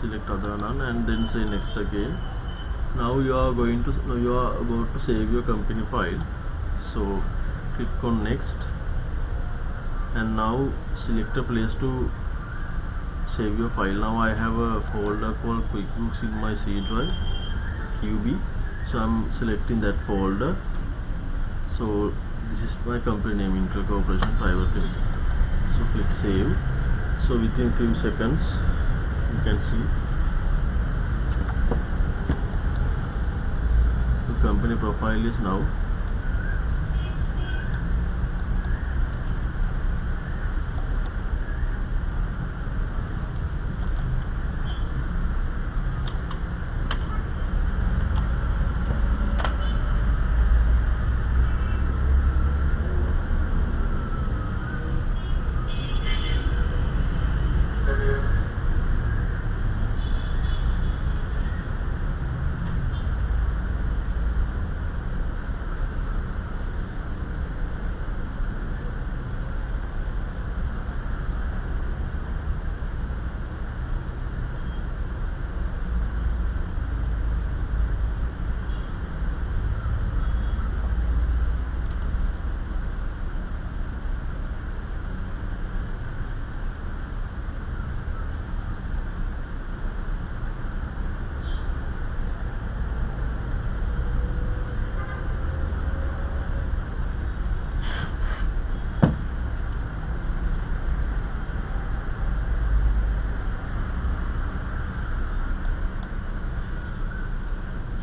select other none, and then say next again. Now you are about to save your company file, so click on next, and now select a place to save your file. Now I have a folder called QuickBooks in my C drive, QB, so I'm selecting that folder. So this is my company name, Intel Corporation Private Limited. So click save. So within few seconds you can see the company profile is now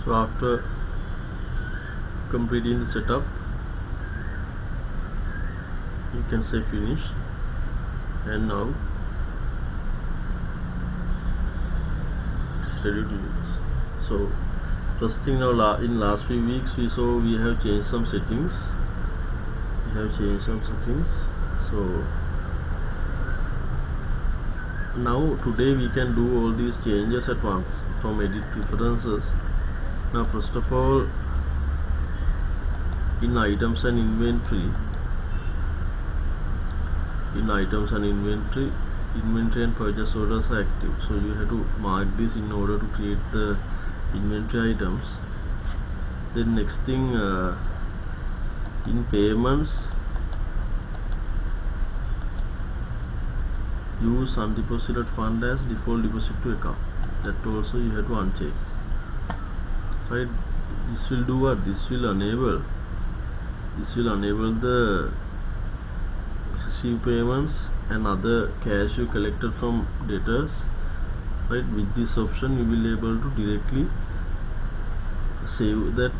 So after completing the setup, you can say finish, and now it's ready to use. So first thing, now in last few weeks we saw we have changed some settings. So now today we can do all these changes at once from edit preferences. Now first of all, in items and inventory, inventory and purchase orders are active, so you have to mark this in order to create the inventory items. Then next thing, in payments, use undeposited fund as default deposit to account. That also you have to uncheck. Right, this will do what? This will enable the receive payments and other cash you collected from debtors. Right, with this option you will be able to directly save that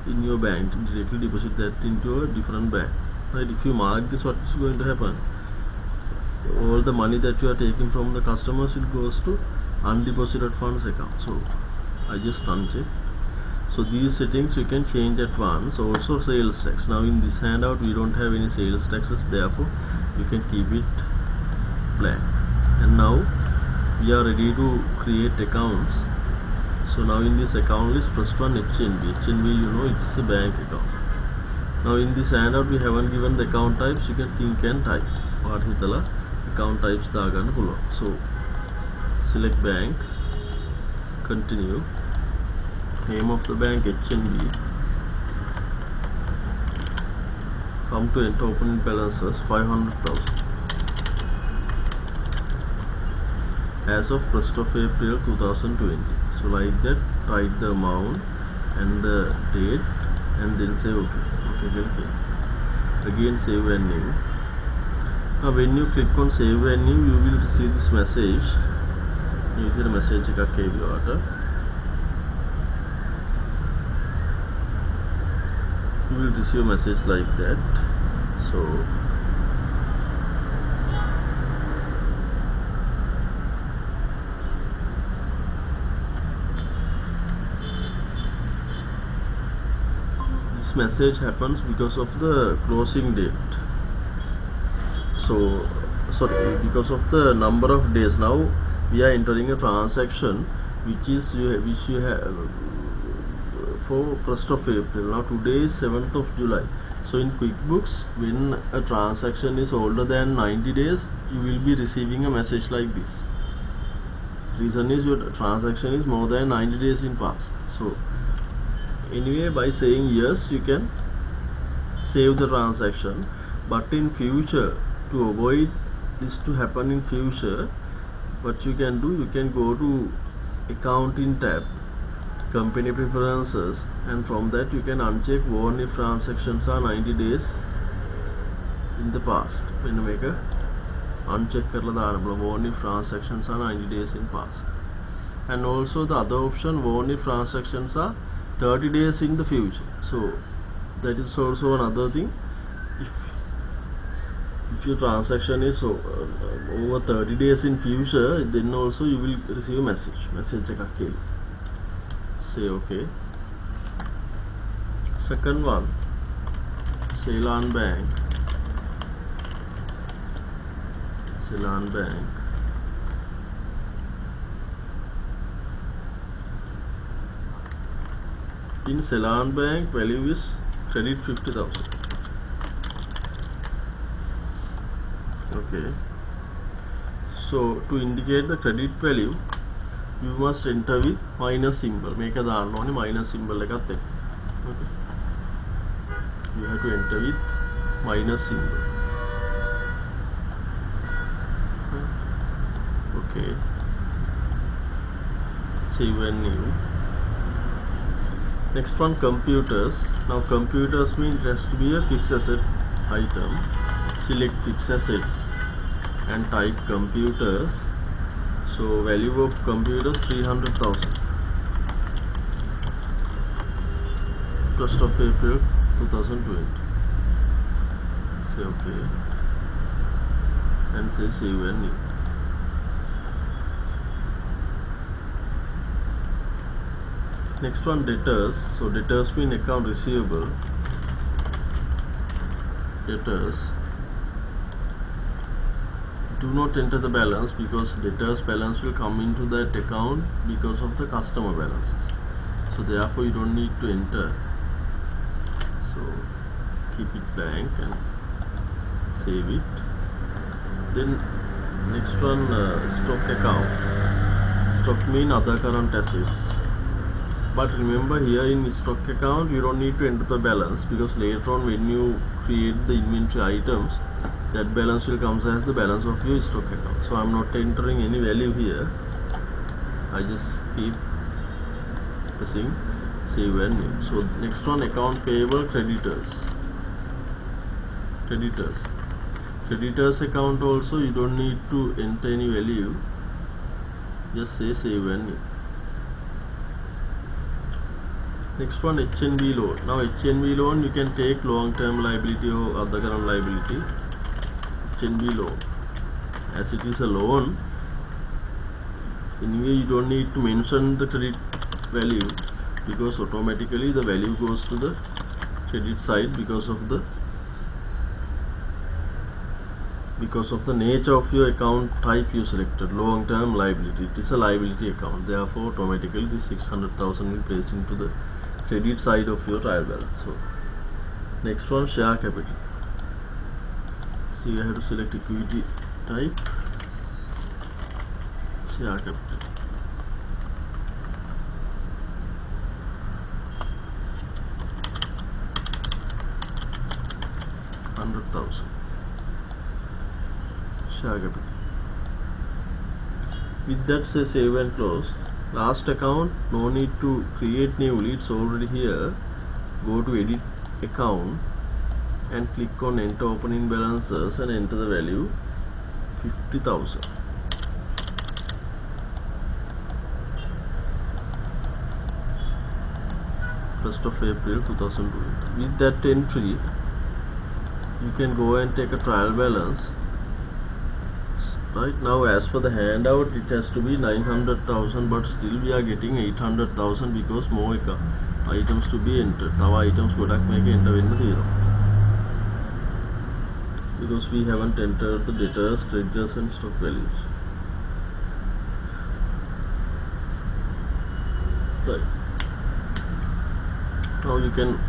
in your bank, directly deposit that into a different bank. Right, if you mark this, what is going to happen? All the money that you are taking from the customers, it goes to undeposited funds account. So I just uncheck. So these settings you can change at once. Also sales tax. Now in this handout we don't have any sales taxes, therefore you can keep it blank. And now we are ready to create accounts. So now in this account list, first one HNB. HNB, you know, it is a bank account. Now in this handout we haven't given the account types. You can think and type. What hitala account types daagana puluwan. So select bank, continue. Name of the bank HNB. Come to enter opening balances 500,000 as of 1st of April 2020. So like that, write the amount and the date, and then say okay. Again save and new. Now when you click on save and new, you will receive this message. You get a message you will receive a message like that. So this message happens because of the closing date. So sorry, because of the number of days. Now we are entering a transaction which you have for 1st of April. Now today is 7th of July. So in QuickBooks, when a transaction is older than 90 days, you will be receiving a message like this. Reason is your transaction is more than 90 days in past. So anyway, by saying yes, you can save the transaction. But in future, to avoid this to happen in future, what you can do, you can go to accounting tab, company preferences, and from that you can uncheck warn if transactions are 90 days in the past. When you make a uncheck karla දාන්න warn if transactions are 90 days in past. And also the other option, warn if transactions are 30 days in the future. So that is also another thing. If your transaction is over 30 days in future, then also you will receive message එකක් එයි. Say okay. Second one, Ceylon Bank. In Ceylon Bank, value is credit 50,000. Okay. So to indicate the credit value, you must enter with minus symbol. Make a දාන්න ඕනේ minus symbol එකත් එක්ක. Okay. You have to enter with minus symbol. Okay. Save and new. Next one, computers. Now computers means it has to be a fixed asset item. Select fixed assets and type computers. So value of computers 300,000. 1st of April 2020. Say okay and say save and new. Next one, debtors. So debtors mean account receivable. Debtors. Do not enter the balance because debtors balance will come into that account because of the customer balances. So therefore you don't need to enter. So keep it blank and save it. Then next one, stock account. Stock mean other current assets. But remember, here in stock account you don't need to enter the balance because later on when you create the inventory items, that balance will come as the balance of your stock account. So I'm not entering any value here. I just keep pressing save and new. So next one, account payable, creditors. Creditors account also you don't need to enter any value. Just say save and new. Next one, HNB loan. Now HNB loan you can take long-term liability or other current liability. HNB loan, as it is a loan, anyway you don't need to mention the credit value because automatically the value goes to the credit side because of the nature of your account type you selected, long-term liability. It is a liability account, therefore automatically this 600,000 will place into the credit side of your trial balance. So next one, share capital. So you have to select equity type, share capital. $100,000 share capital. With that, say save and close. Last account, no need to create newly, it's already here. Go to edit account and click on enter opening balances and enter the value 50,000. First of April 2020. With that entry, you can go and take a trial balance. Right now, as per the handout, it has to be 900,000, but still we are getting 800,000 because more items to be entered. Our items product make enter in the zero because we haven't entered the debtors, creditors, and stock values. Right. Now you can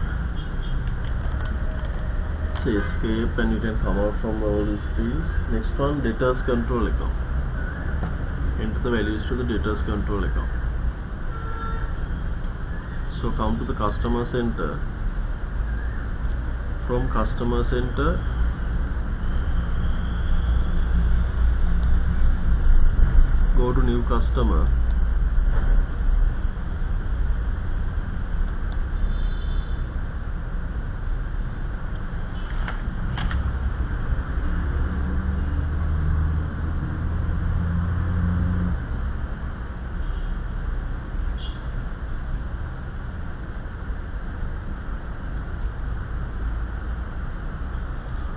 say escape and you can come out from all these fields. Next one, debtors control account. enter the values to the debtors control account. So come to the customer center. From customer center, go to new customer.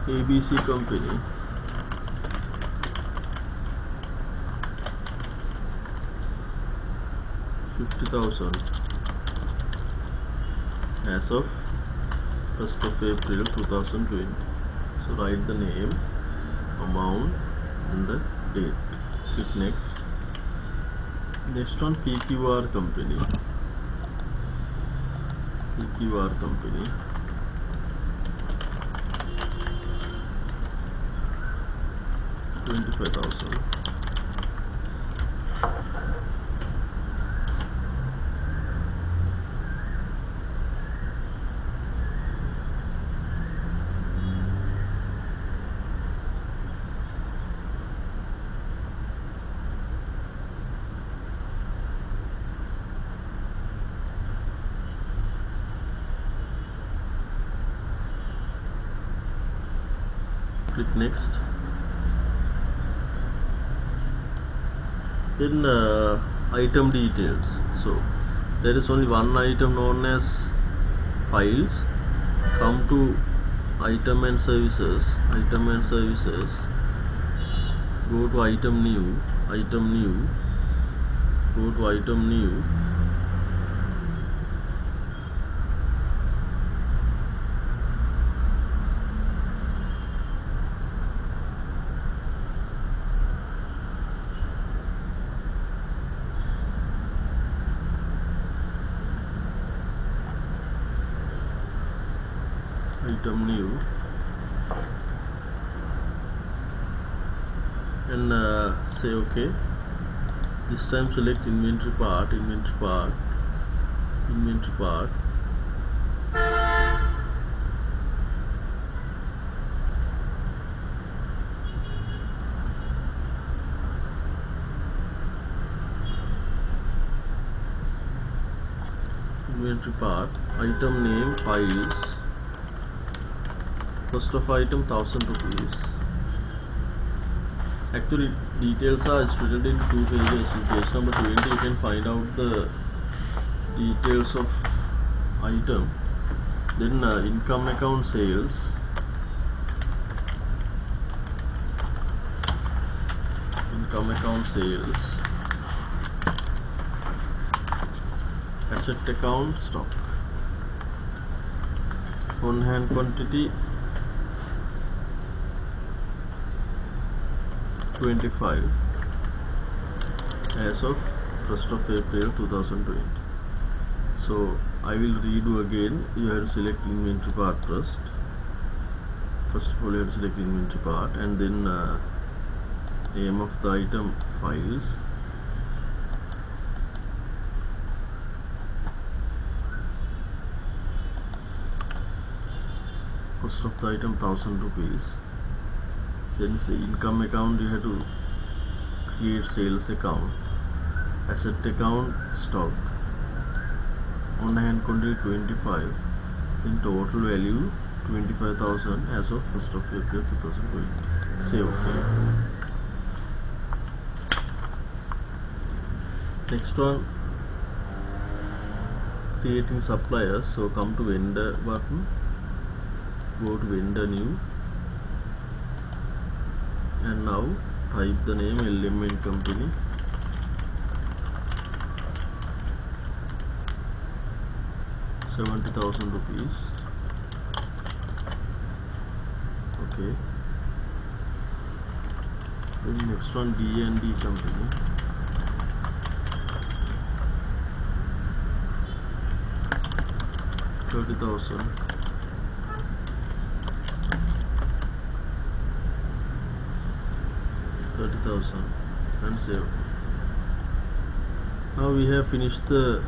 ABC company. $50,000 as of 1st of April 2020. So write the name, amount and the date. Click next. Next one, PQR company. PQR company. $25,000. Click next. Then item details. So there is only one item known as files. Come to item and services. Item and services. Go to item new. Item new. Go to item new. Item new, and say OK. This time select inventory part, inventory part, inventory part. Inventory part, item name, files. Cost of item 1,000 rupees. Actually, details are splitted in two pages. In page number 20, you can find out the details of item. Then income account sales. Income account sales. Asset account stock. On hand quantity 25 as of 1st of April 2020. So I will redo again. You have to select inventory part first. First of all, you have to select inventory part, and then name of the item, files. Cost of the item 1,000 rupees. Then say income account, you have to create sales account, asset account, stock, on hand quantity 25, in total value 25,000 as of 1st of April 2020. Say OK. Next one, creating suppliers. So come to vendor button, go to vendor new, and now type the name Element Company. ₹70,000. Okay. Then next one, D&D Company. $30,000. $30,000 and save. Now we have finished the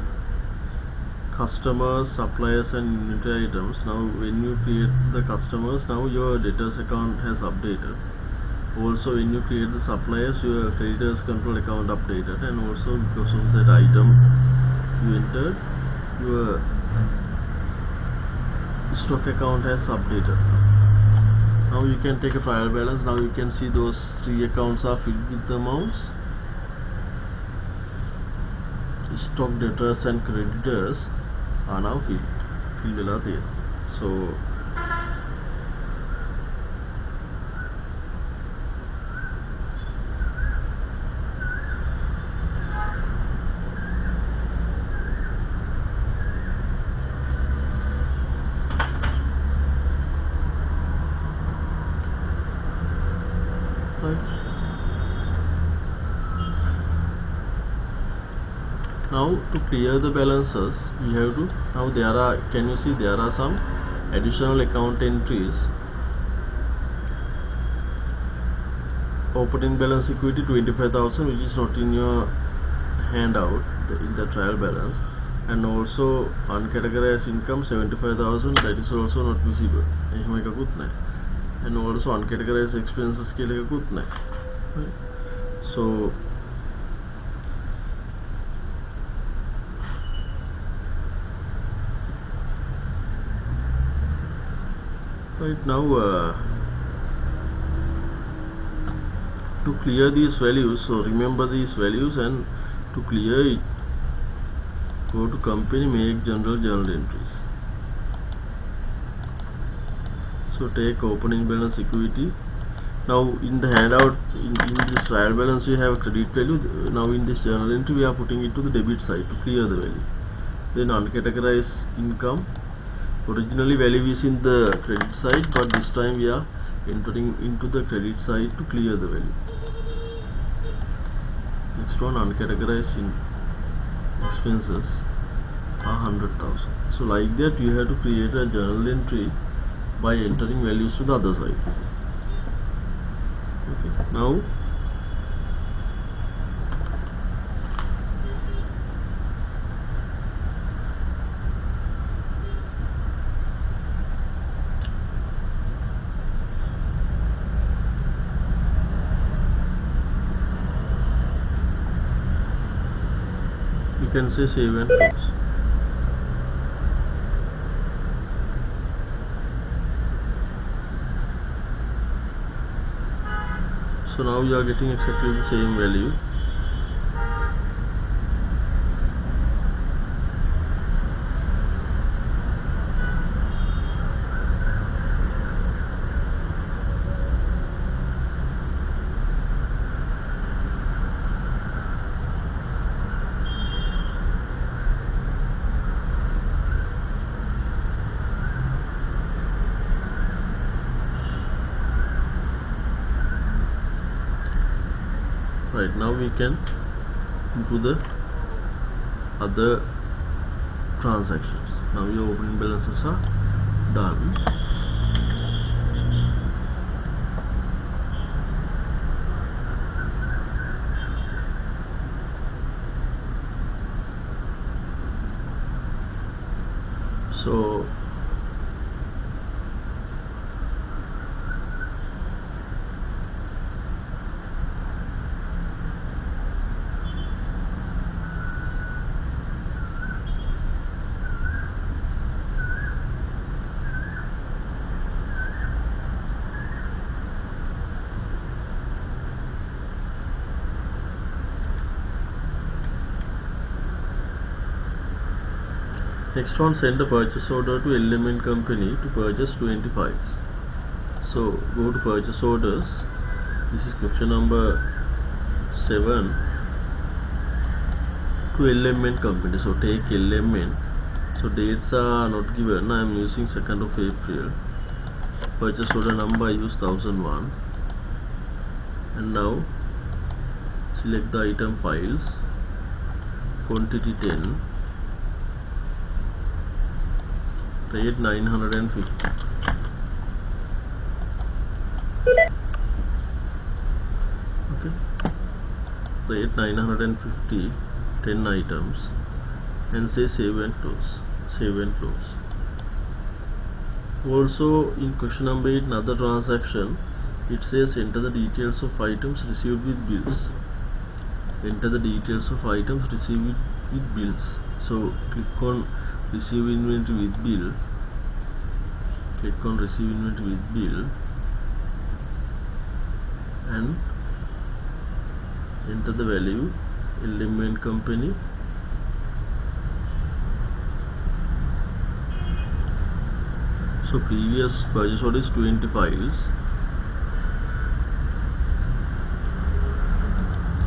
customers, suppliers and inventory items. Now when you create the customers, now your debtors account has updated. Also when you create the suppliers, your creditors control account updated, and also because of that item you entered, your stock account has updated. Now you can take a trial balance. Now you can see those three accounts are filled with the amounts. Stock, debtors and creditors are now filled වෙලා තියෙනවා. So now to clear the balances, we have to, now there are, can you see there are some additional account entries. Opening balance equity 25,000, which is not in your handout, in the trial balance, and also uncategorized income 75,000, that is also not visible. And also uncategorized expenses right? So right now to clear these values, so remember these values, and to clear it, go to company, make general journal entries. So take opening balance equity. Now in the handout, in this trial balance you have credit value. Now in this journal entry we are putting it to the debit side to clear the value. Then uncategorized income, originally value is in the credit side, but this time we are entering into the credit side to clear the value. Next one, uncategorized expenses are 100,000. So like that you have to create a journal entry by entering values to the other side. Okay. Now you can say save and close. So now you are getting exactly the same value. Right, now we can do the other transactions. Now your opening balances are done. So next one, send a purchase order to Element Company to purchase 20 files. So go to purchase orders. This is question number 7 to Element Company. So take Element. So dates are not given. I am using 2nd of April. Purchase order number I use 1001. And now select the item files. Quantity 10. Rate 950. Okay. Rate 950. 10 items and say save and close. Also in question number 8, another transaction, it says enter the details of items received with bills. So click on receive inventory with bill. And enter the value Element Company. So previous purchase order is 20 files.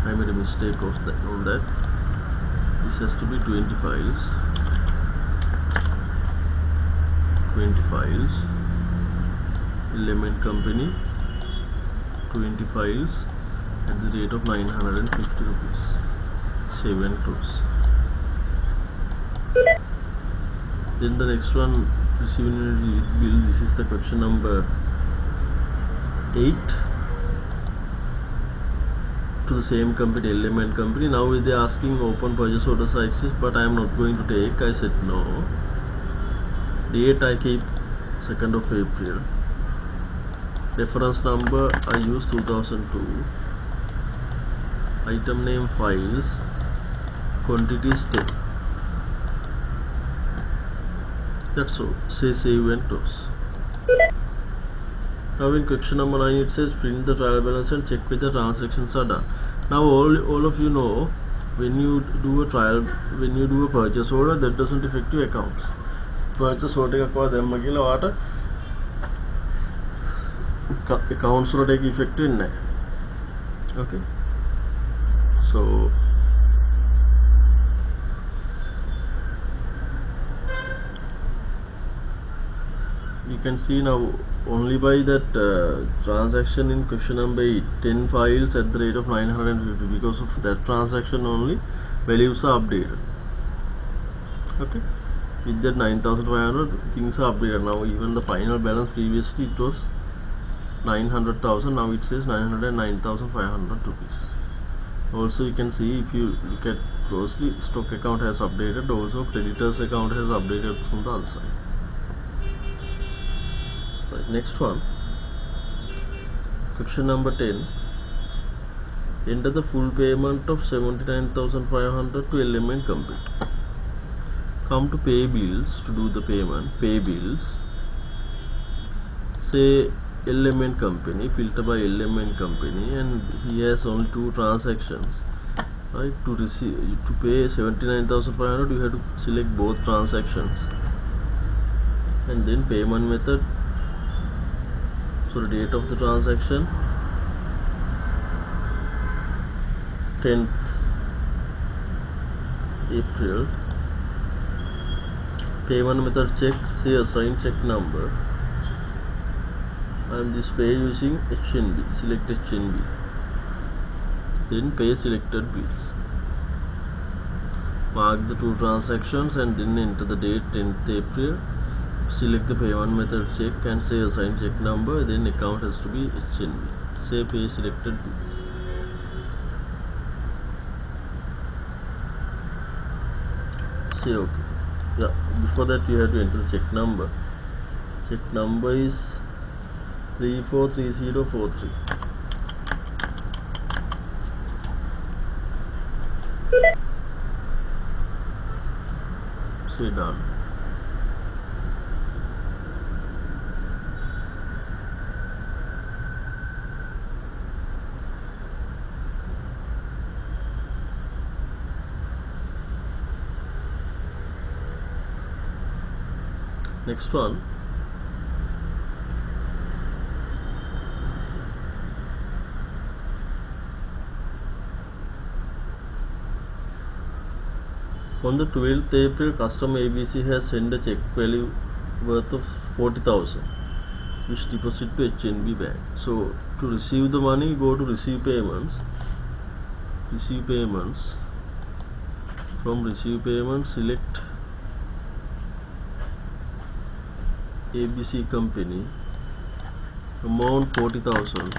I made a mistake on that. This has to be 20 files. 20 files. Element Company. 20 files at the rate of 950 rupees. Save and close. Then the next one, receiving bill. This is the question number 8. To the same company, Element Company. Now they are asking open purchase order sizes, but I am not going to take. I said no. Date I keep 2nd of April. Reference number I use 2002. Item name files. Quantity 10. That's all. Say save and close. Now in question number 9, it says print the trial balance and check whether transactions are done. Now all of you know, when you do a purchase order, that doesn't affect your accounts. Purchase order එකක් දැම්ම කියලා ඔයාට accounts වලට ඒක effect වෙන්නේ නැහැ. Okay. So you can see now only by that transaction in question number 8, 10 files at the rate of 950, because of that transaction only values are updated. Okay, with that 9,500 things are updated. Now even the final balance, previously it was 900,000, now it says 909,500 rupees. Also you can see, if you look at closely, stock account has updated, also creditors account has updated from the other side. Right, next one, question number 10. Enter the full payment of 79,500 to Element Company. Come to pay bills to do the payment. Pay bills. Say Element Company, filter by Element Company, and he has only 2 transactions. Right, to pay 79,500, you have to select both transactions, and then payment method. So the date of the transaction, 10th April. Payment method check, say assign check number, and this pay using HNB. Select HNB. Then pay selected bills. Mark the 2 transactions and then enter the date, 10th April. Select the payment method check and say assign check number, then account has to be HNB. Say pay selected bills. Say okay. Yeah, before that you have to enter the check number. Check number is 343043. Say done. Next one, on the 12th April, customer ABC has sent a check value worth of 40,000, which deposit to HNB bank. So to receive the money, go to receive payments. Receive payments. From receive payments, select ABC Company, amount 40,000.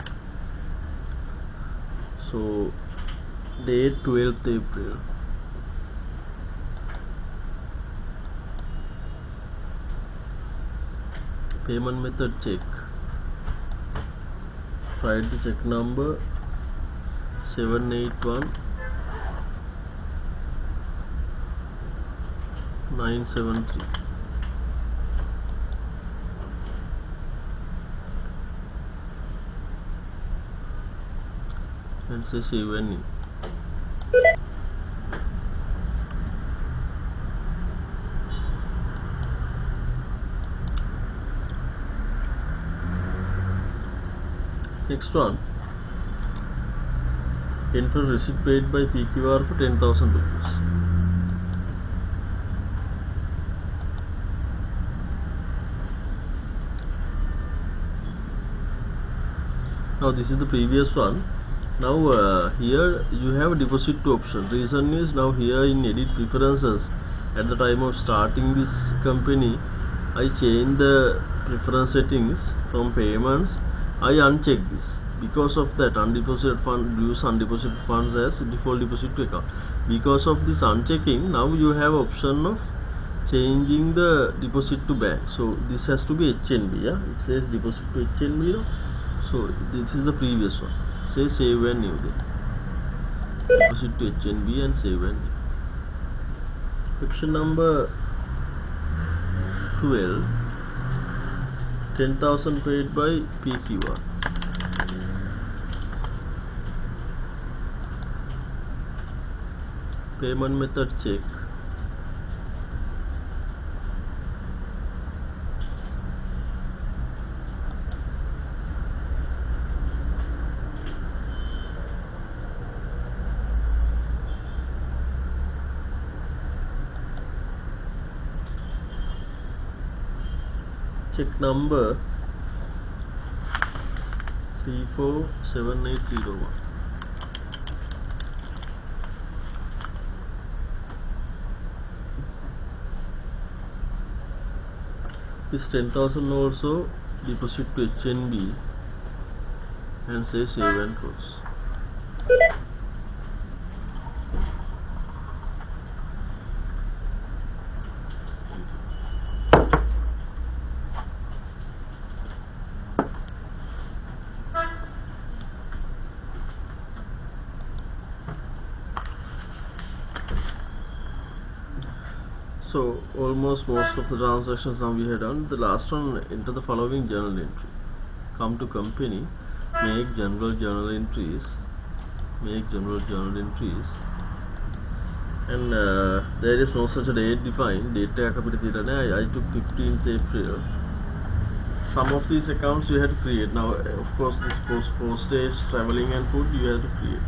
So date 12th April. payment method check, write the check number 781973 and say save and new. Next one, enter receipt paid by PQR for 10,000 rupees. Now this is the previous one. Now here you have a deposit to option. Reason is, now here in edit preferences, at the time of starting this company, I change the preference settings from payments. I uncheck this. Because of that, undeposited fund, use undeposited funds as default deposit to account. Because of this unchecking, now you have option of changing the deposit to bank. So this has to be HNB. Yeah, it says deposit to HNB. No? So this is the previous one. Say save and new then. Deposit to HNB and save and new. Section number 12. 10,000 paid by PQR. Payment method check. Check number 347801. This 10,000 also deposit to HNB and say save and close. So almost most of the transactions now we have done. The last one, enter the following journal entry. Come to company, make general journal entries, and there is no such a date defined. Date I took 15th April. Some of these accounts you have to create. Now of course this postage, traveling and food you have to create.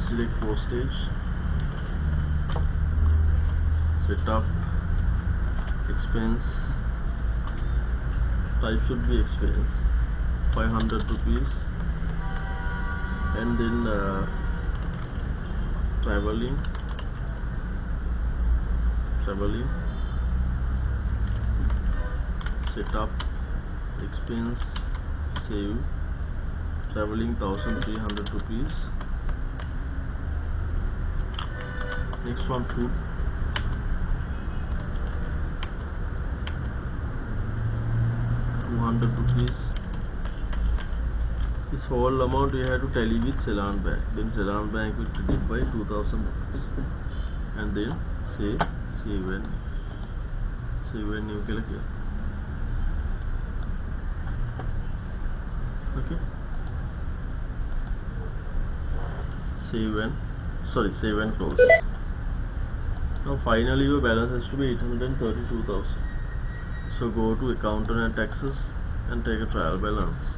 Select postage, set up, expense, type should be expense, 500 rupees, and then traveling, set up, expense, save, traveling 1300 rupees. Next one, food. ₹200. This whole amount you have to tally with Ceylon Bank. Then Ceylon Bank will credit by 2,000 rupees. And then say save and new click here. Okay. Save and close. Now finally your balance has to be 832,000. So go to accountant and taxes and take a trial balance.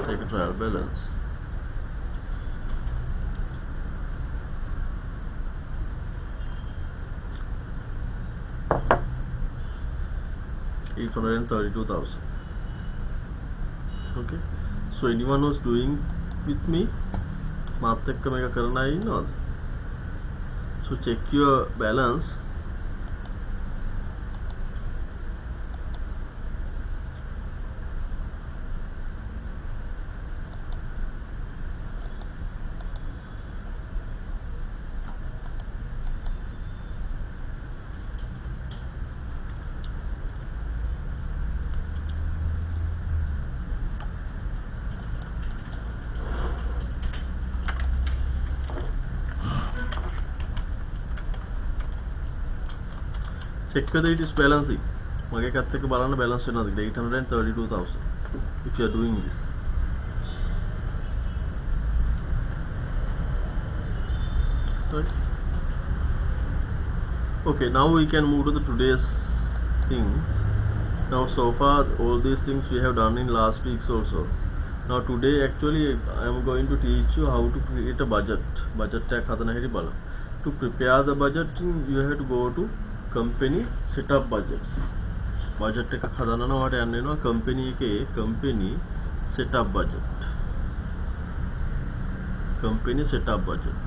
Take a trial balance. $832,000. Okay. So anyone who's doing with me, මාත් එක්ක මේක කරන අය ඉන්නවද? So check your balance. check whether it is balancing. මගේ එකත් එක්ක බලන්න balance වෙනවද කියලා 832,000 if you are doing this. Right. Okay, now we can move to the today's things. Now so far all these things we have done in last weeks also. Now today actually I am going to teach you how to create a budget. Budget එක හදන හැටි බලන්න. To prepare the budget you have to go to company setup budgets. Budget එකක් හදනවාට යන්න වෙනවා company එකේ company setup budget. Company setup budget.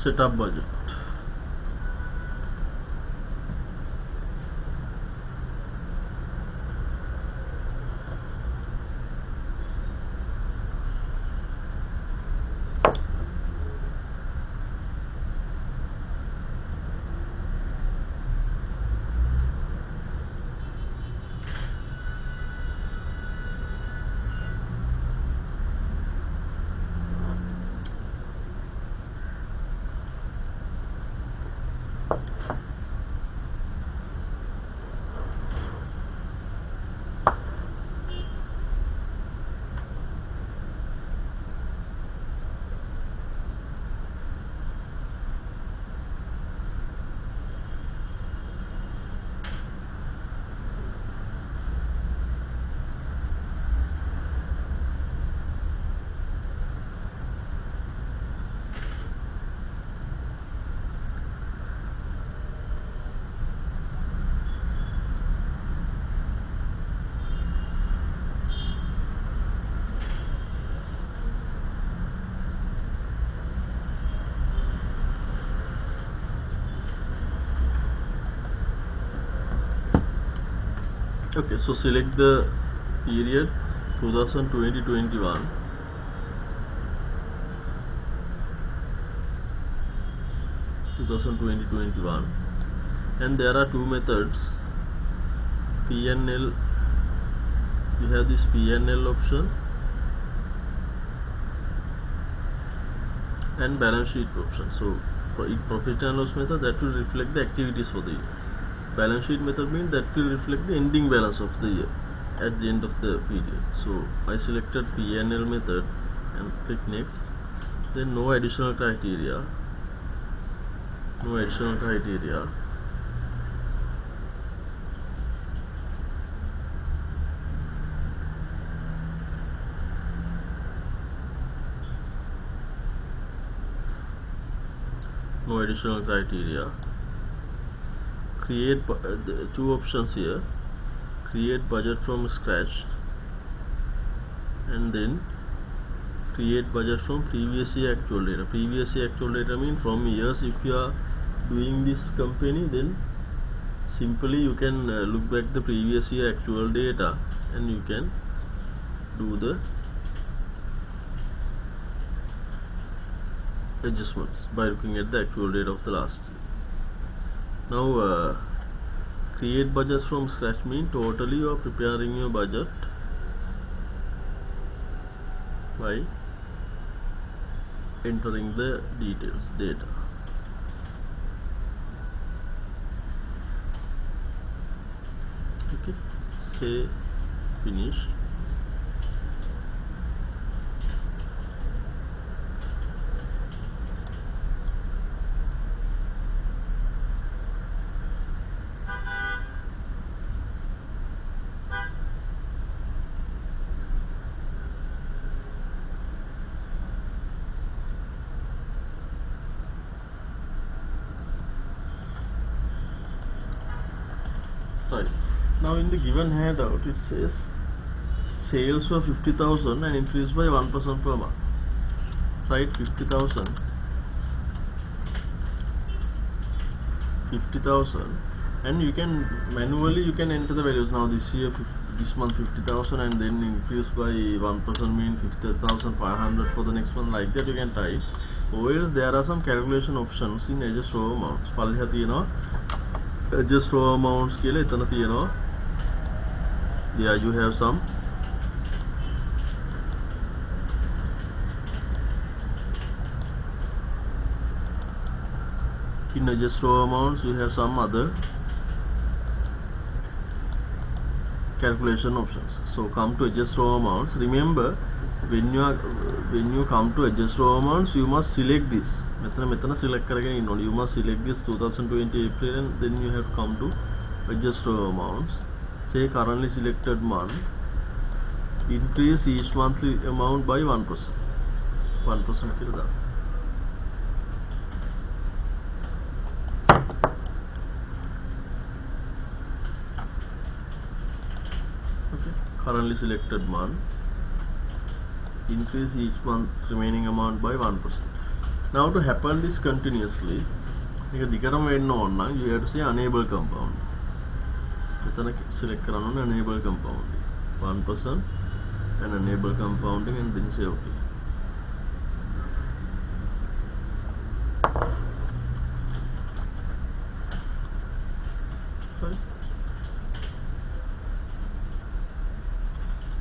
Setup budget. Okay, so select the period 2020-21. And there are two methods. PNL, we have this PNL option and balance sheet option. So for profit and loss method, that will reflect the activities for the year. Balance sheet method means that will reflect the ending balance of the year at the end of the period. So I selected PNL method and click next. Then no additional criteria. No additional criteria. No additional criteria. Create two options here. Create budget from scratch and then create budget from previous year actual data. Previous year actual data means from years. If you are doing this company, then simply you can look back the previous year actual data and you can do the adjustments by looking at the actual data of the last year. Now create budgets from scratch means totally you are preparing your budget by entering the details data. Okay, say finish. Now in the given handout it says sales were 50,000 and increased by 1% per month. Right, 50,000, and you can manually you can enter the values. Now this year this month 50,000 and then increase by 1% mean 50,500 for the next one, like that you can type. Or else there are some calculation options in adjust row amounts. පල්ලෙහා තියෙනවා adjust row amounts කියලා එතන තියෙනවා. There you have some in adjust row amounts you have some other calculation options. So come to adjust row amounts. Remember when you come to adjust row amounts you must select this. මෙතන select කරගෙන ඉන්න ඕනේ. You must select this 2020 April and then you have to come to adjust row amounts. Say currently selected month, increase each monthly amount by 1%. 1% කියලා දාන්න. Currently selected month, increase each month remaining amount by 1%. Now to happen this continuously, you have to say enable compound. Select enable compounding 1% and enable compounding and then say OK.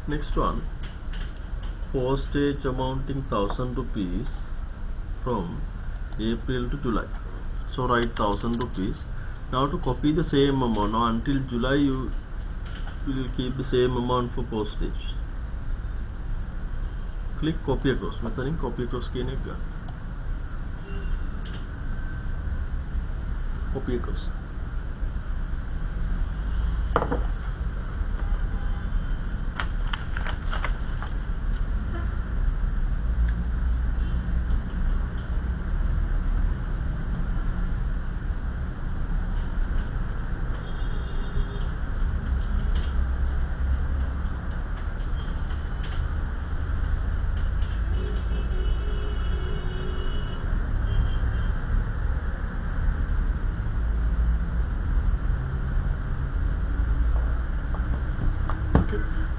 Next one, postage amounting 1,000 rupees from April to July. So write 1,000 rupees. Now to copy the same amount. Now until July you will keep the same amount for postage. Click copy across. මෙතනින් copy across කියන එක ගන්න. Copy across.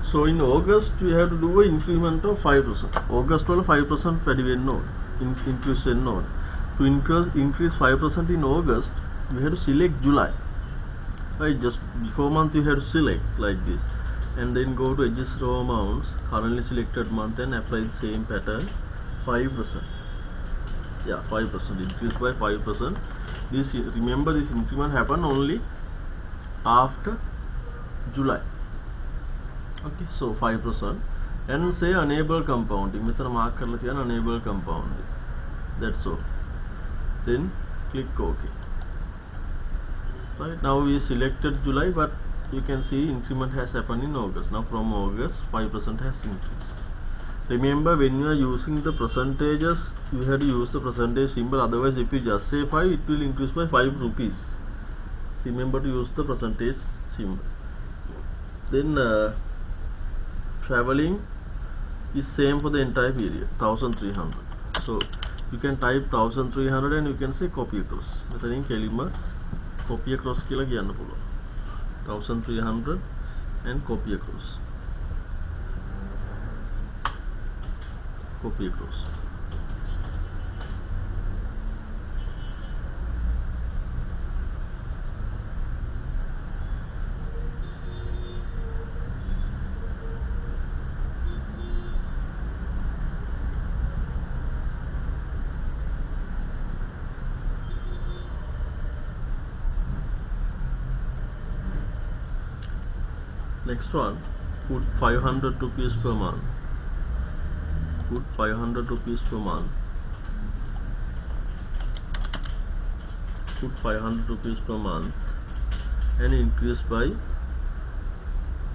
So in August we have to do an increment of 5%. August වල 5% වැඩි වෙන්න ඕන. Increase වෙන්න ඕන. To increase 5% in August, you have to select July. Right, just before month you have to select like this, and then go to adjust row amounts, currently selected month, and apply the same pattern. 5%. Yeah, 5%. Increase by 5%. This remember this increment happen only after July. Okay, so 5% and say enable compounding. මෙතන mark කරලා තියන enable compounding. That's all. Then click OK. Right, now we selected July, but you can see increment has happened in August. Now from August 5% has increased. Remember when you are using the percentages you have to use the percentage symbol, otherwise if you just say 5 it will increase by 5 rupees. Remember to use the percentage symbol. Then traveling is same for the entire period, 1,300. So you can type 1,300 and you can say copy across. මෙතනින් කෙලින්ම copy across කියලා කියන්න පුළුවන්. 1,300 and copy across. Copy across. Next one, put 500 rupees per month. Put 500 rupees per month. Put 500 rupees per month and increase by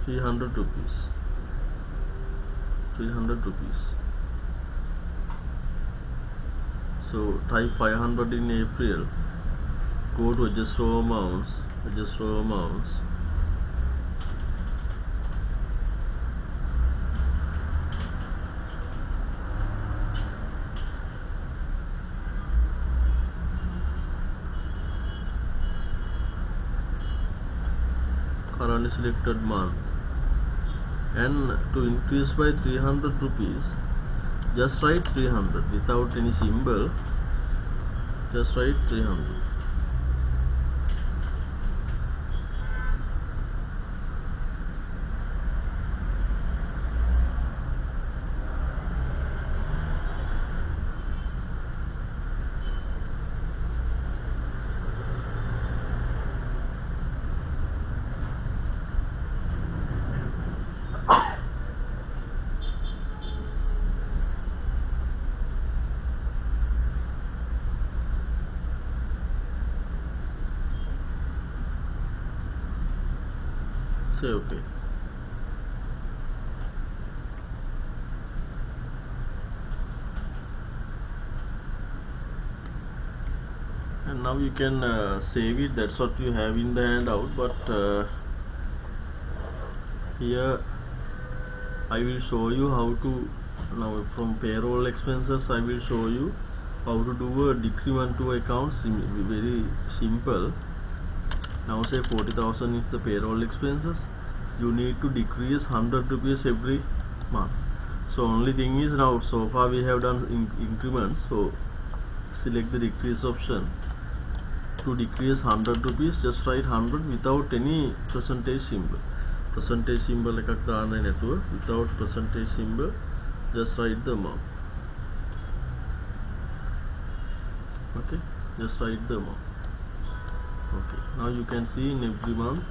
300 rupees. 300 rupees. So type 500 in April. Go to adjust row amounts. Adjust row amounts. currently selected month, and to increase by 300 rupees, just write 300 without any symbol, just write 300. Say okay. And now you can save it. That's what you have in the handout, but here I will show you how to, now from payroll expenses I will show you how to do a decrement to accounts. Very simple. Now say 40,000 is the payroll expenses. You need to decrease 100 rupees every month. So only thing is, now so far we have done increments, so select the decrease option. To decrease 100 rupees, just write 100 without any percentage symbol. Percentage symbol එකක් දාන්න නැතුව, without percentage symbol, just write the amount. Okay, just write the amount. Okay, now you can see in every month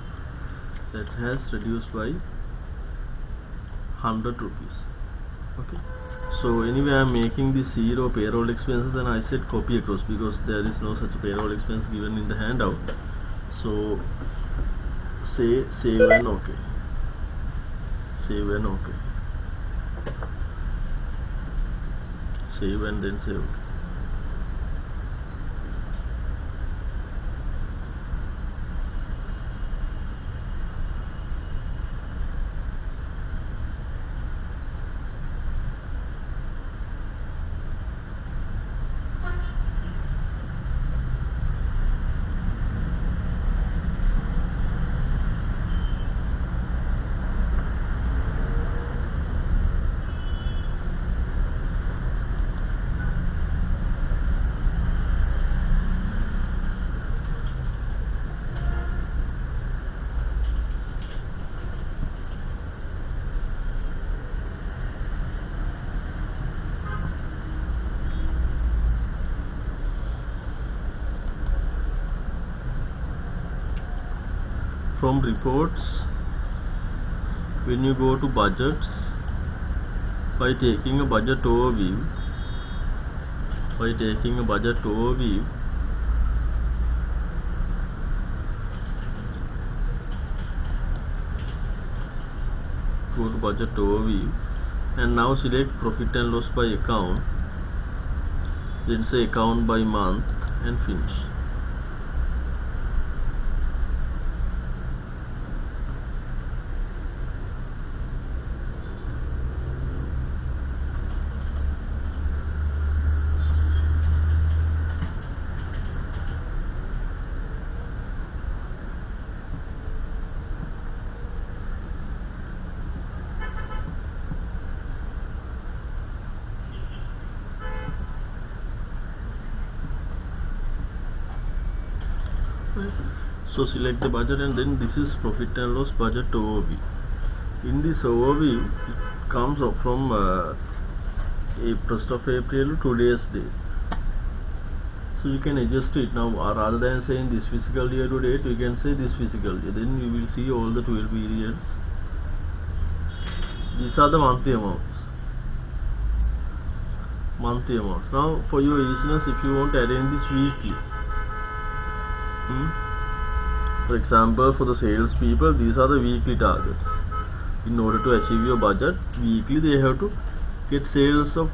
that has reduced by 100 rupees. Okay, so anyway I am making this zero payroll expenses, and I said copy across because there is no such payroll expense given in the handout. So say save and okay, save and okay, save and then say okay. From reports, when you go to budgets, by taking a budget overview, go to budget overview, and now select profit and loss by account, then say account by month and finish. So select the budget, and then this is profit and loss budget overview. In this overview, it comes up from 1st of April to today's date. So you can adjust it now, rather than saying this fiscal year to date, you can say this fiscal year. Then you will see all the 12 periods. These are the monthly amounts. Now for your easiness, if you want to arrange this weekly, for example, for the sales people, these are the weekly targets. In order to achieve your budget, weekly they have to get sales of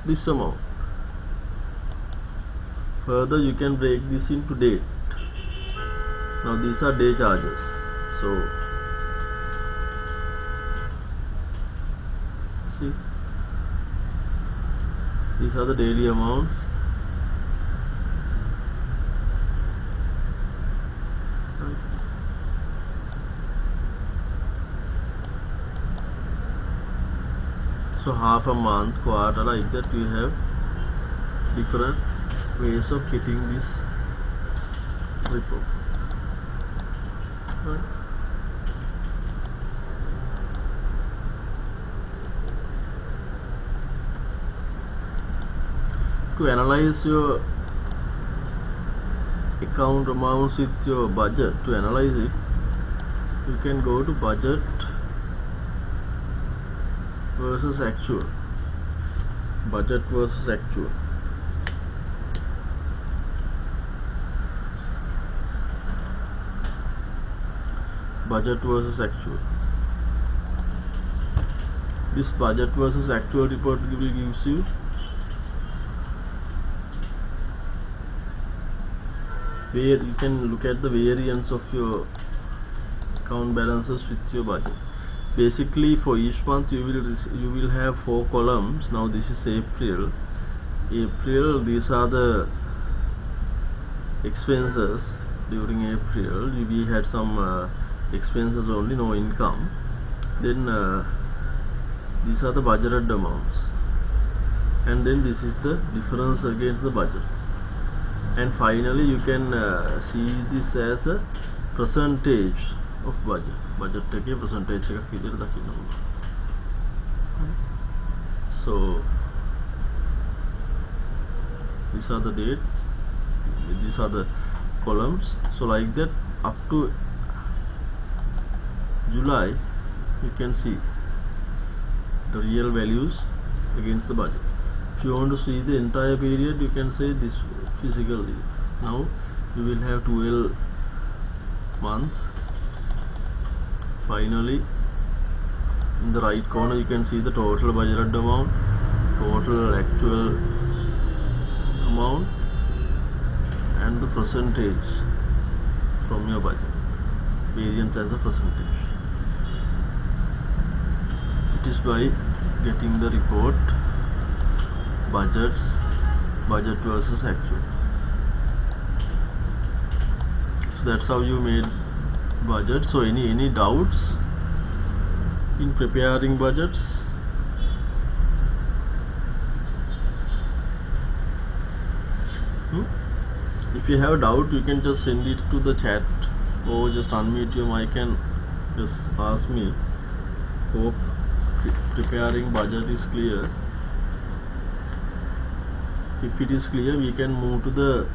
this amount. Further, you can break this into date. Now these are day charges. So see, these are the daily amounts. So half a month, quarter, like that we have different ways of getting this report. Right. To analyze your account amounts with your budget, to analyze it, you can go to budget versus actual. Budget versus actual. Budget versus actual. This budget versus actual report will gives you where you can look at the variance of your account balances with your budget. Basically, for each month you will have 4 columns. Now this is April. These are the expenses during April. We had some expenses only, no income. Then these are the budgeted amounts, and then this is the difference against the budget. And finally you can see this as a percentage of budget. Budget එකේ percentage එකක් විදිහට දකින්න ඕනේ. So these are the dates, these are the columns. So like that up to July you can see the real values against the budget. If you want to see the entire period, you can say this physically. Now you will have 12 months. Finally, in the right corner you can see the total budgeted amount, total actual amount, and the percentage from your budget, variance as a percentage. It is by getting the report budget versus actual. So that's how you made budget. So any doubts in preparing budgets? If you have a doubt, you can just send it to the chat or just unmute your mic and just ask me. Hope preparing budget is clear. If it is clear, we can move to the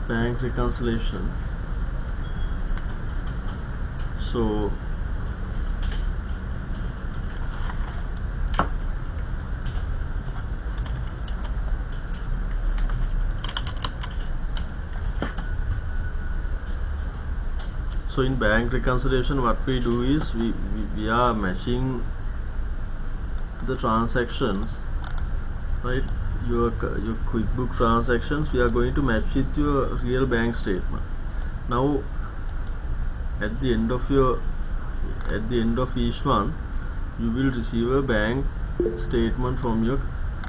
bank reconciliation. So in bank reconciliation, what we do is we are matching the transactions, right? Your QuickBook transactions, we are going to match with your real bank statement. Now at the end of each month you will receive a bank statement from your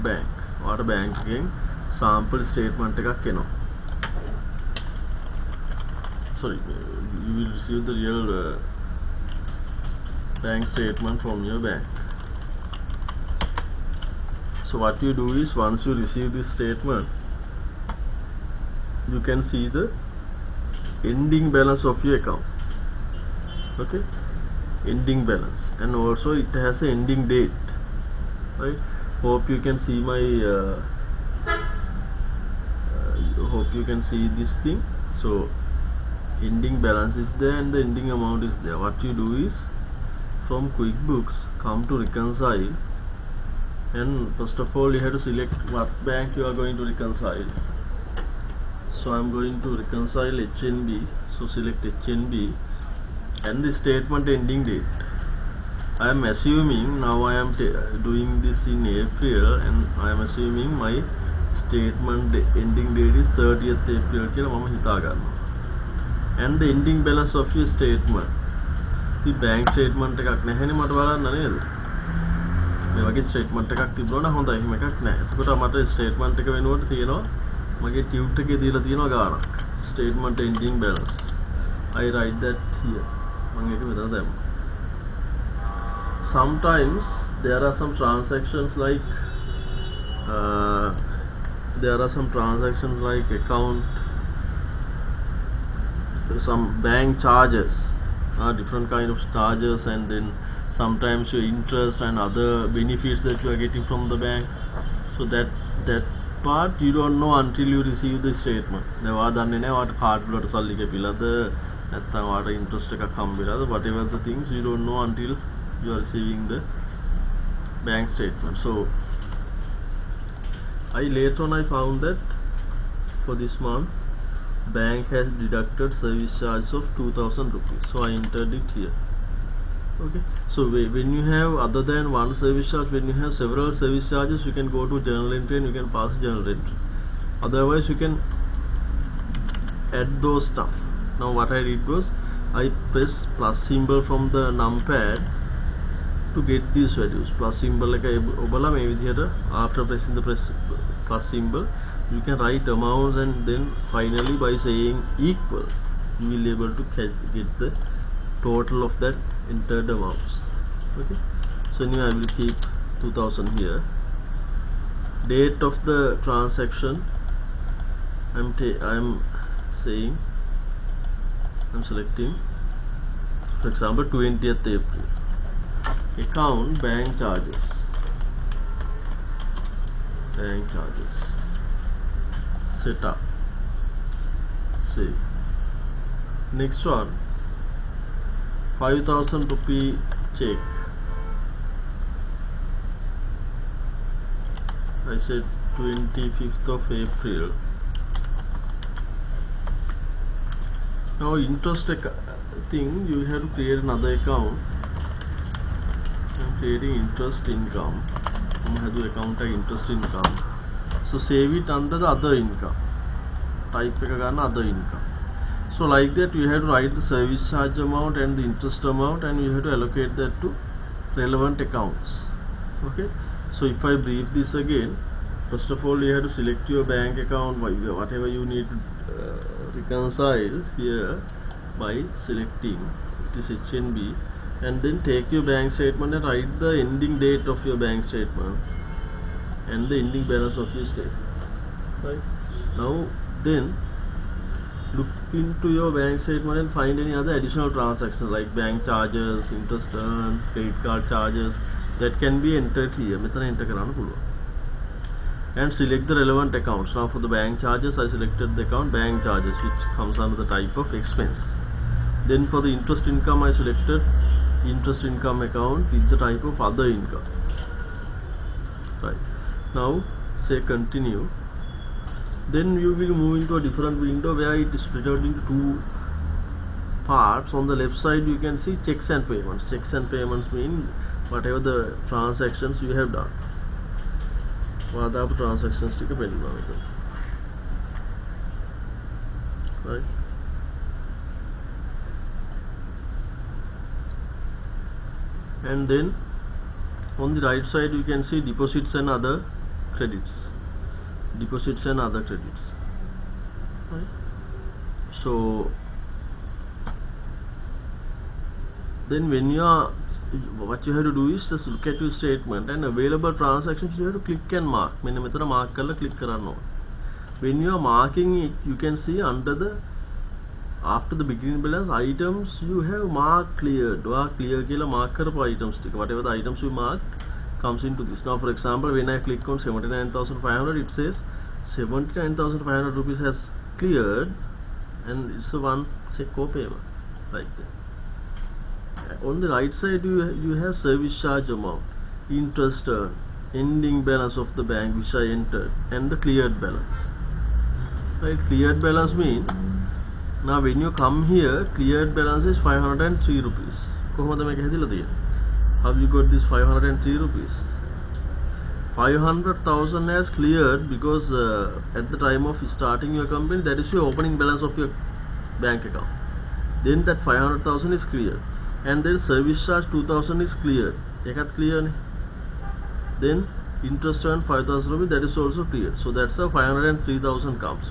bank. Or bank again sample statement එකක් එනවා. Sorry, you will receive the real bank statement from your bank. So what you do is, once you receive this statement, you can see the ending balance of your account. Okay, ending balance, and also it has an ending date, right? Hope you can see my hope you can see this thing. So ending balance is there and the ending amount is there. What you do is, from QuickBooks, come to reconcile, and first of all you have to select what bank you are going to reconcile. So I am going to reconcile HNB. So select HNB and the statement ending date. I am assuming, now I am doing this in April, and I am assuming my statement ending date is 30th April කියලා මම හිතා ගන්නවා. And the ending balance of your statement. The bank statement එකක් නැහැනේ මට බලන්න නේද? මේ වගේ statement එකක් තිබුණා නම් හොඳයි. එහෙම එකක් නැහැ. එතකොට මට statement එක වෙනුවට තියෙනවා මගේ tute එකේ දීලා තියෙනවා ගාණක්. Statement ending balance. I write that here. මම ඒක මෙතන දැම්මා. sometimes there are some transactions like account, some bank charges, different kind of charges, and then sometimes your interest and other benefits that you are getting from the bank. So that part you don't know until you receive the statement. දැන් දන්නේ නැහැ වාට card වලට සල්ලි කැපිලාද නැත්නම් වාට interest එකක් හම්බෙලාද, whatever the things you don't know until you are receiving the bank statement. So later on I found that for this month bank has deducted service charge of 2000 rupees, so I entered it here. Okay, so when you have other than one service charge, when you have several service charges, you can go to journal entry and you can pass journal entry. Otherwise you can add those stuff. Now what I did was I press plus symbol from the numpad to get these values. Plus symbol like obala මේ විදිහට after pressing the plus symbol you can write amounts, and then finally by saying equal you will be able to get the total of that entered amounts. Okay, so now I will keep 2000 here. Date of the transaction I'm selecting, for example, 20th April. Account bank charges, set up, save. Next one, 5000 rupee check. I said 25th of April. Now interest thing, you have to create another account. I'm creating interest income. I have to account interest income. So save it under the other income. Type other income. So like that you have to write the service charge amount and the interest amount, and you have to allocate that to relevant accounts. Okay, so if I brief this again, first of all you have to select your bank account, whatever you need to reconcile here by selecting it is HNB, and then take your bank statement and write the ending date of your bank statement and the ending balance of your statement. Right, now then look into your bank statement and find any other additional transactions like bank charges, interest earned, credit card charges that can be entered here. And select the relevant accounts. Now for the bank charges I selected the account bank charges, which comes under the type of expense. Then for the interest income I selected interest income account with the type of other income. Right, now say continue. Then you will move into a different window where it is split out into two parts. On the left side you can see checks and payments. Checks and payments mean whatever the transactions you have done. Whatever transactions take a penny. Right. And then on the right side you can see deposits and other credits. Right. So then when you are, what you have to do is just look at your statement and available transactions you have to click and mark. When you are marking it, you can see under the after the beginning balance items you have marked cleared. Clear mark items. Whatever the items you marked comes into this. Now for example, when I click on 79,500, it says 79,500 rupees has cleared, and it's a one check or payment like that. On the right side you have service charge amount, interest earned, ending balance of the bank which I entered, and the cleared balance. Right, cleared balance means now when you come here, cleared balance is 503 rupees. How you got this 503 rupees? 500,000 has cleared because at the time of starting your company, that is your opening balance of your bank account. Then that 500,000 is cleared, and then service charge 2,000 is cleared. Then interest earned 5,000 rupees, that is also cleared. So that's how 503,000 comes.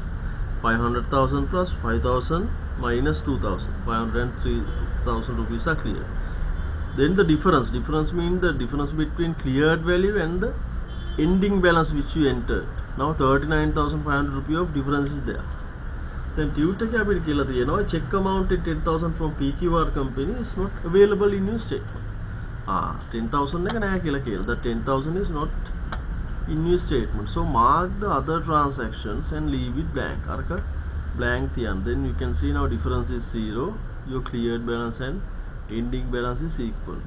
500,000 plus 5,000 minus 2,000. 503,000 rupees are cleared. Then the difference means the difference between cleared value and the ending balance which you entered. Now 39,500 rupees of difference is there. Then tutor capital කියලා තියෙනවා check amount 10,000 from PQR company is not available in your statement. 10,000 එක නෑ කියලා කියලා. That 10,000 is not in your statement. So mark the other transactions and leave it blank. අරක blank තියන්න. Then you can see now difference is 0. Your cleared balance and ending balance is equal.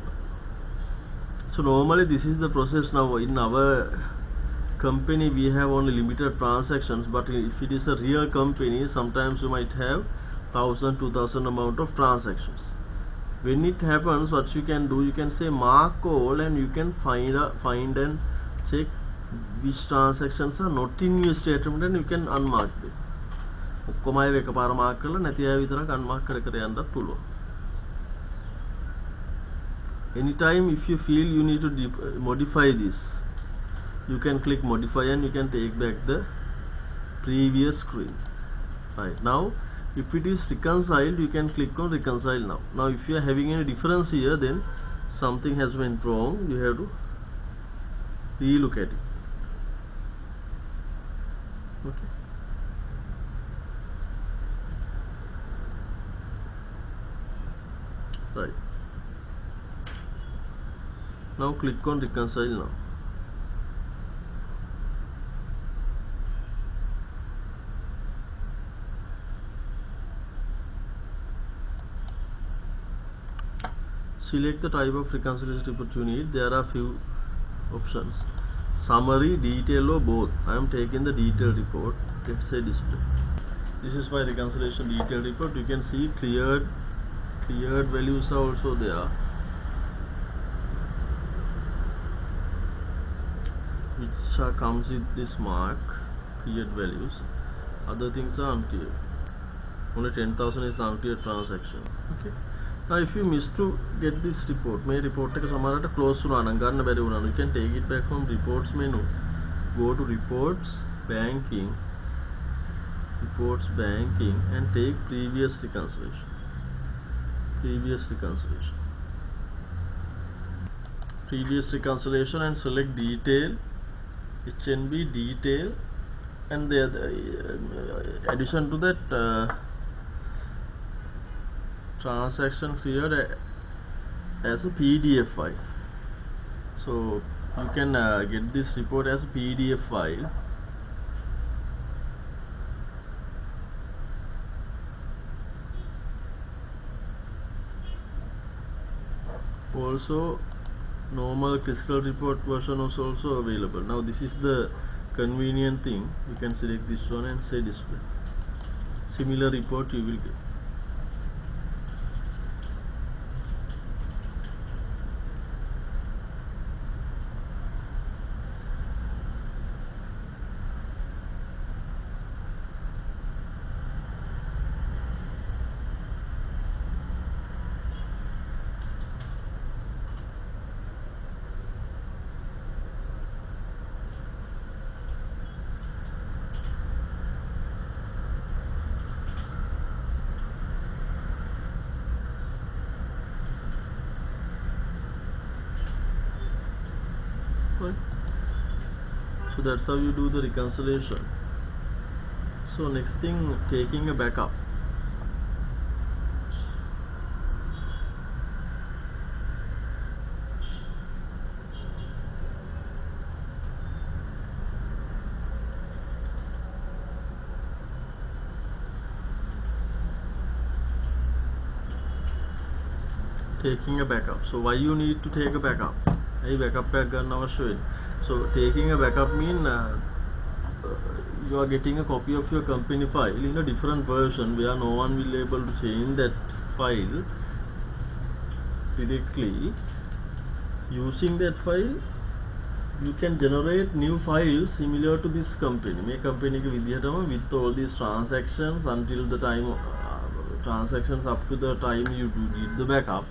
So normally this is the process. Now in our company we have only limited transactions, but if it is a real company, sometimes you might have 1,000, 2,000 amount of transactions. When it happens, what you can do, you can say mark all, and you can find and check which transactions are not in your statement, and you can unmark them. ඔක්කොම අය එකපාර mark කරලා නැති අය විතරක් unmark කර කර යන්නත් පුළුවන්. Anytime if you feel you need to modify this, you can click modify and you can take back the previous screen. Right, now if it is reconciled, you can click on reconcile now. Now if you are having any difference here, then something has went wrong, you have to relook at it. Okay. Right, now click on reconcile now. Select the type of reconciliation report you need. There are few options: summary, detail, or both. I am taking the detailed report. Let's say display. This is my reconciliation detailed report. You can see cleared values are also there, which comes with this mark, cleared values. Other things are unclear. Only 10,000 is unclear transaction. Okay. Now if you miss to get this report, may report එක සමහරට close වුණා නම් ගන්න බැරි වුණා නම් you can take it back from reports menu, go to reports banking and take previous reconciliation and select detail, HNB detail, and the addition to that transaction cleared as a PDF file. So you can get this report as a PDF file. Also normal crystal report version is also available. Now this is the convenient thing. You can select this one and say display. Similar report you will get. So that's how you do the reconciliation. So next thing, taking a backup. Taking a backup. So why you need to take a backup? Hey, backup pack ගන්න අවශ්‍ය වෙන්නේ. So taking a backup mean you are getting a copy of your company file in a different version where no one will be able to change that file directly. Using that file, you can generate new files similar to this company. මේ company එක විදිහටම with all these transactions until the time transactions up to the time you did the backup,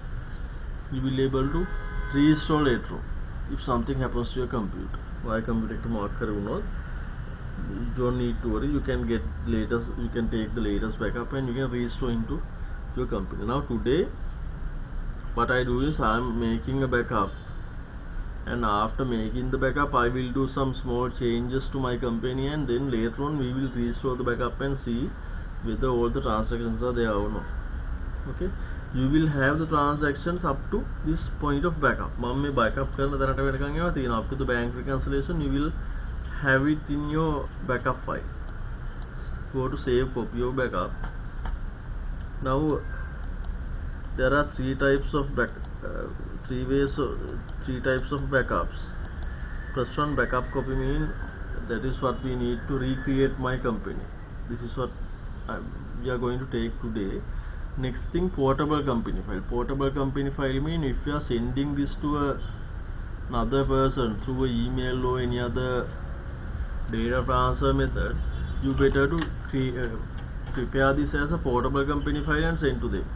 you will be able to reinstall later if something happens to your computer. Why computer එක mark කර වුණොත්, you don't need to worry. You can get latest. You can take the latest backup and you can restore into your company. Now today, what I do is I'm making a backup, and after making the backup I will do some small changes to my company, and then later on we will restore the backup and see whether all the transactions are there or not. Okay, you will have the transactions up to this point of backup. මම මේ backup කරන දැනට වෙනකන් ඒවා තියෙනවා. Up to the bank reconciliation you will have it in your backup file. Go to save copy of backup. Now there are three types of three types of backups. First one, backup copy mean that is what we need to recreate my company. This is what we are going to take today. Next thing, portable company file. Portable company file mean if you are sending this to another person through an email or any other data transfer method, you better to prepare this as a portable company file and send to them.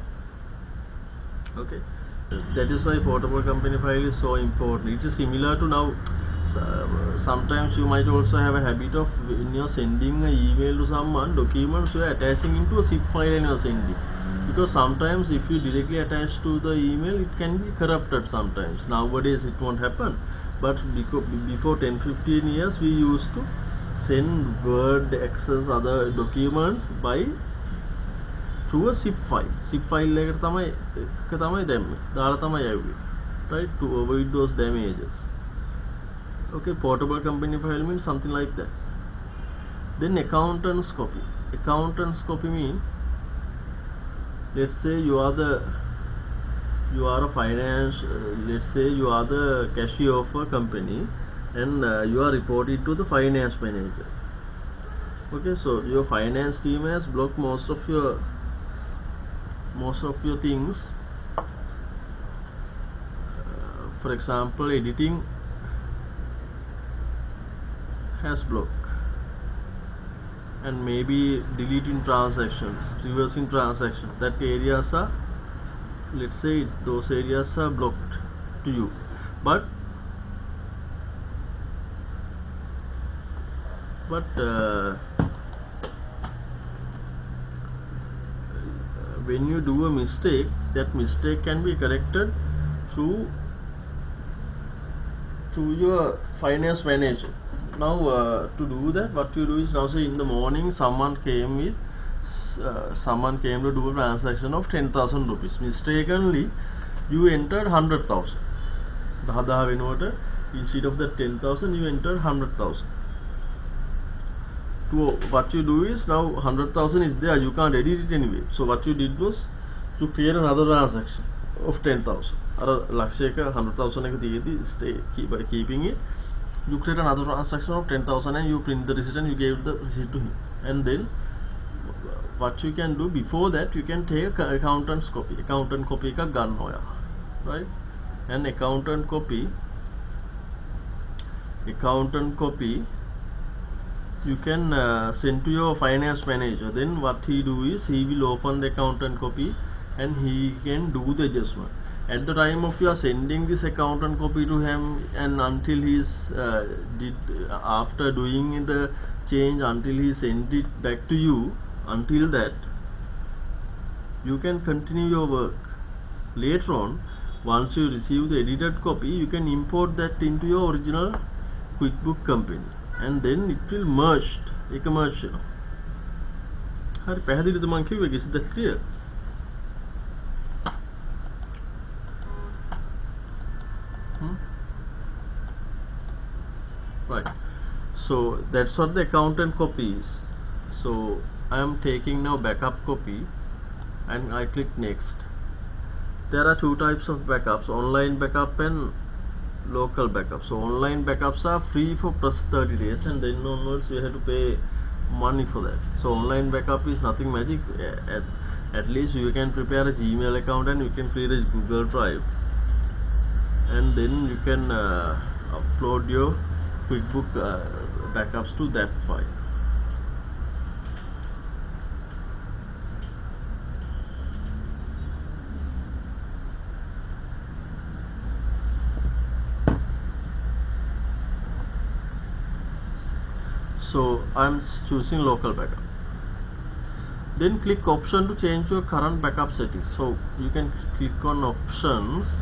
Okay, that is why portable company file is so important. It is similar to now. Sometimes you might also have a habit of, when you're sending an email to someone, documents you are attaching into a zip file and you're sending, because sometimes if you directly attach to the email it can be corrupted sometimes. Nowadays it won't happen, but before 10-15 years we used to send Word, Access, other documents by through a zip file. Zip file එකට තමයි දැම්මේ. දාලා තමයි යව්වේ. Right, to avoid those damages. Okay, portable company file means something like that. Then accountant's copy. Accountant's copy means, let's say you are a finance, let's say you are the cashier of a company, and you are reported to the finance manager. Okay, so your finance team has blocked most of your things. For example, editing has blocked, and maybe deleting transactions, reversing transactions, that areas are, let's say those areas are blocked to you. But when you do a mistake, that mistake can be corrected through your finance manager. Now to do that, what you do is, now say in the morning someone came to do a transaction of 10,000 rupees. Mistakenly you entered 100,000. Instead of the 10,000 you entered 100,000. What you do is, now 100,000 is there, you can't edit it anyway. So what you did was to create another transaction of 10,000. Laksheka 100,000 stay by keeping it. You create another transaction of 10,000 and you print the receipt and you gave the receipt to him. And then what you can do before that, you can take accountant's copy. Accountant copy ka gun hoya, right? And accountant copy you can send to your finance manager. Then what he do is, he will open the accountant copy and he can do the adjustment. At the time of you are sending this accountant copy to him, and until he's after doing the change, until he send it back to you, until that you can continue your work. Later on, once you receive the edited copy, you can import that into your original QuickBook company, and then it will merge. Ek merge. Hari පැහැදිලිද මං කිව්වේ? Is that clear? Right, so that's what the accountant copy is. So I am taking now backup copy and I click next. There are two types of backups, online backup and local backup. So online backups are free for plus 30 days, and then onwards you have to pay money for that. So online backup is nothing magic. At least you can prepare a Gmail account and you can create a Google Drive, and then you can upload your QuickBook backups to that file. So I'm choosing local backup. Then click option to change your current backup settings. So you can click on options.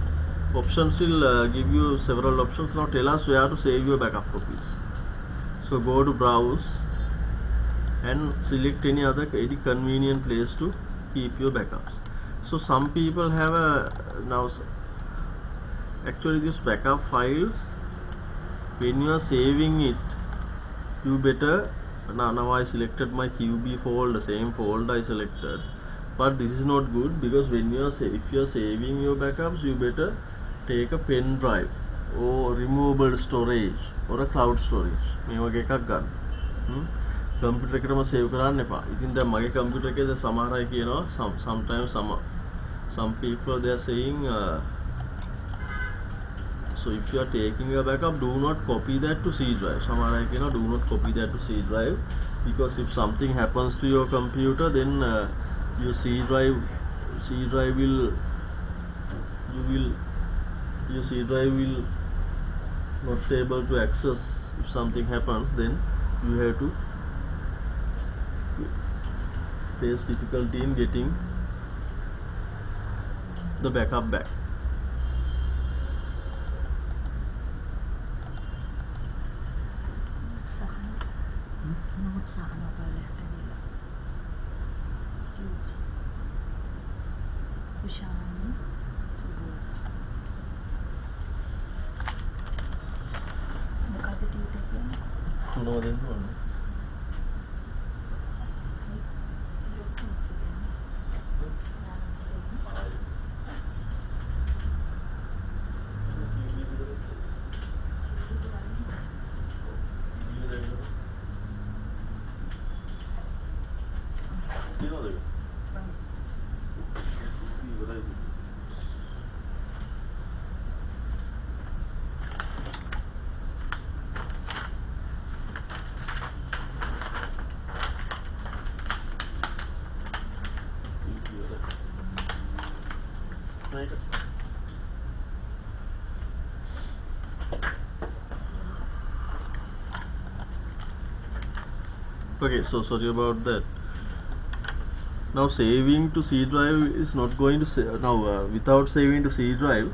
Options will give you several options. Now tell us where to save your backup copies. So go to browse and select any convenient place to keep your backups. So some people have actually these backup files, when you are saving it, you better, now I selected my QB folder, same folder I selected, but this is not good, because when you are if you are saving your backups, you better take a pen drive or removable storage or a cloud storage. මේ වගේ එකක් ගන්න. Computer එකටම save කරන්න එපා. ඉතින් දැන් මගේ කම්පියුටර් එකේ සමහර අය කියනවා sometimes some people they are saying so if you are taking a backup, do not copy that to C drive. සමහර අය කියනවා do not copy that to C drive, because if something happens to your computer, then your C drive will not be able to access. If something happens, then you have to face difficulty in getting the backup back. Okay, so sorry about that. Now saving to C drive is not going to without saving to C drive,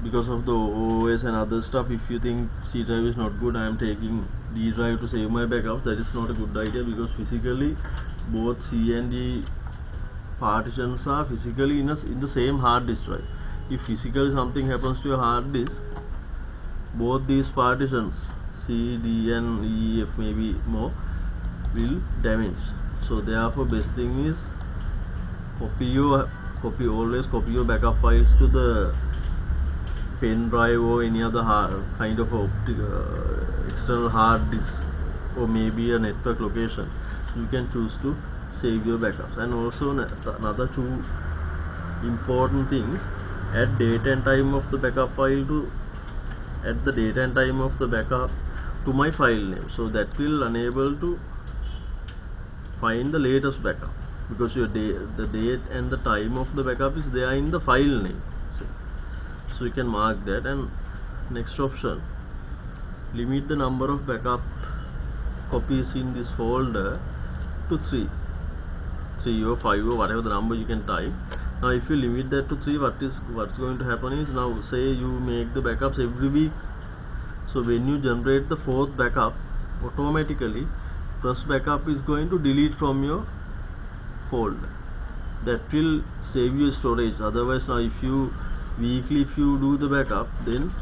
because of the OS and other stuff. If you think C drive is not good, I am taking D drive to save my backups. That is not a good idea, because physically both C and D partitions are physically in the same hard disk drive. If physically something happens to your hard disk, both these partitions C, D and E, F, maybe more, will damage. So therefore best thing is always copy your backup files to the pen drive or any other kind of external hard disk, or maybe a network location. You can choose to save your backups. And also another two important things: add date and time of the backup file to my file name, so that will enable to find the latest backup, because the date and the time of the backup is there in the file name. So you can mark that. And next option, limit the number of backup copies in this folder to 3 or 5 or whatever the number you can type. Now if you limit that to 3, what's going to happen is, now say you make the backups every week, so when you generate the 4th backup, automatically first backup is going to delete from your folder. That will save you storage. Otherwise, now if you do the backup, then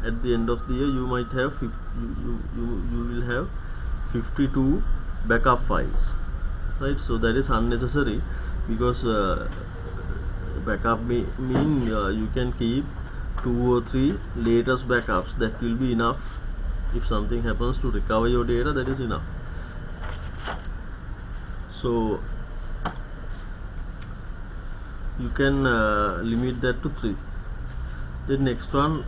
at the end of the year you might have you will have 52 backup files, right? So that is unnecessary, because backup mean you can keep 2 or 3 latest backups. That will be enough. If something happens to recover your data, that is enough. So you can limit that to 3. The next one,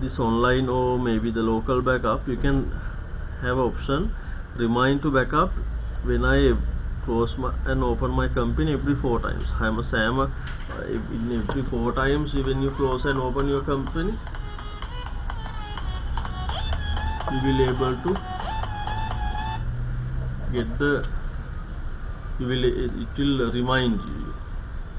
this online or maybe the local backup, you can have option remind to backup when I close and open my company every 4 times. In every 4 times when you close and open your company, you will able to get the it will remind you.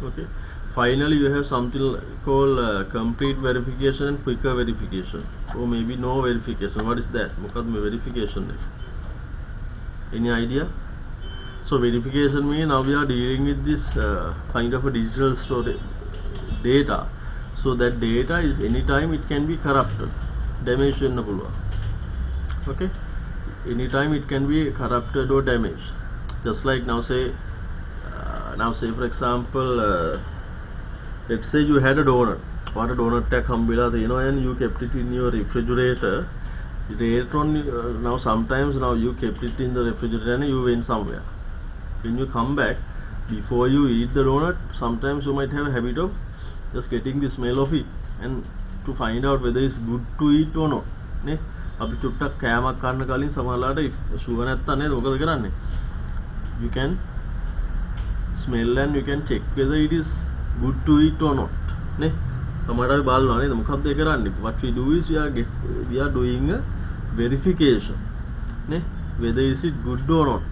Okay. Finally, you have something called complete verification and quicker verification, or maybe no verification. What is that? Mukadme verification. Any idea? So verification means now we are dealing with this kind of a digital storage data. So that data is anytime it can be corrupted, damaged in the pulva. Okay, anytime it can be corrupted or damaged. Just like now say for example, let's say you had a donut. What a donut tag and you kept it in your refrigerator. Later on, now sometimes now you kept it in the refrigerator and you went somewhere. When you come back, before you eat the donut, sometimes you might have a habit of just getting the smell of it and to find out whether it's good to eat or not. Ne? අපි චුට්ටක් කෑමක් කන්න කලින් සමහරලාට sugar නැත්තම් නේද මොකද කරන්නේ? You can smell and you can check whether it is good to eat or not. නේ? සමහරවිට බලනවා නේද මොකක්ද ඒ කරන්නේ? What we do is we are doing a verification. නේ? Whether is it good or not.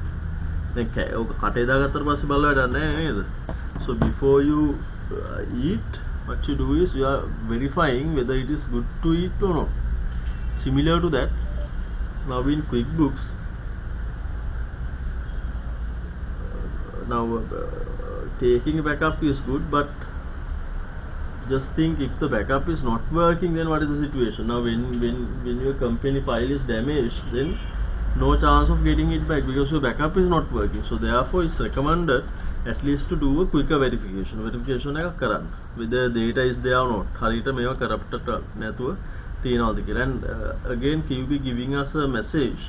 දැන් ඔක කටේ දාගත්තට පස්සේ බලලා නැහැ නේද? So before you eat, what you do is you are verifying whether it is good to eat or not. Similar to that, now in QuickBooks, taking backup is good, but just think if the backup is not working, then what is the situation? Now when your company file is damaged, then no chance of getting it back because your backup is not working. So therefore it's recommended at least to do a quicker verification. Verification එකක් කරන්න. Whether data is there or not. හරියට මේවා corrupted නැතුව තියනවාද කියලා. And again QB giving us a message.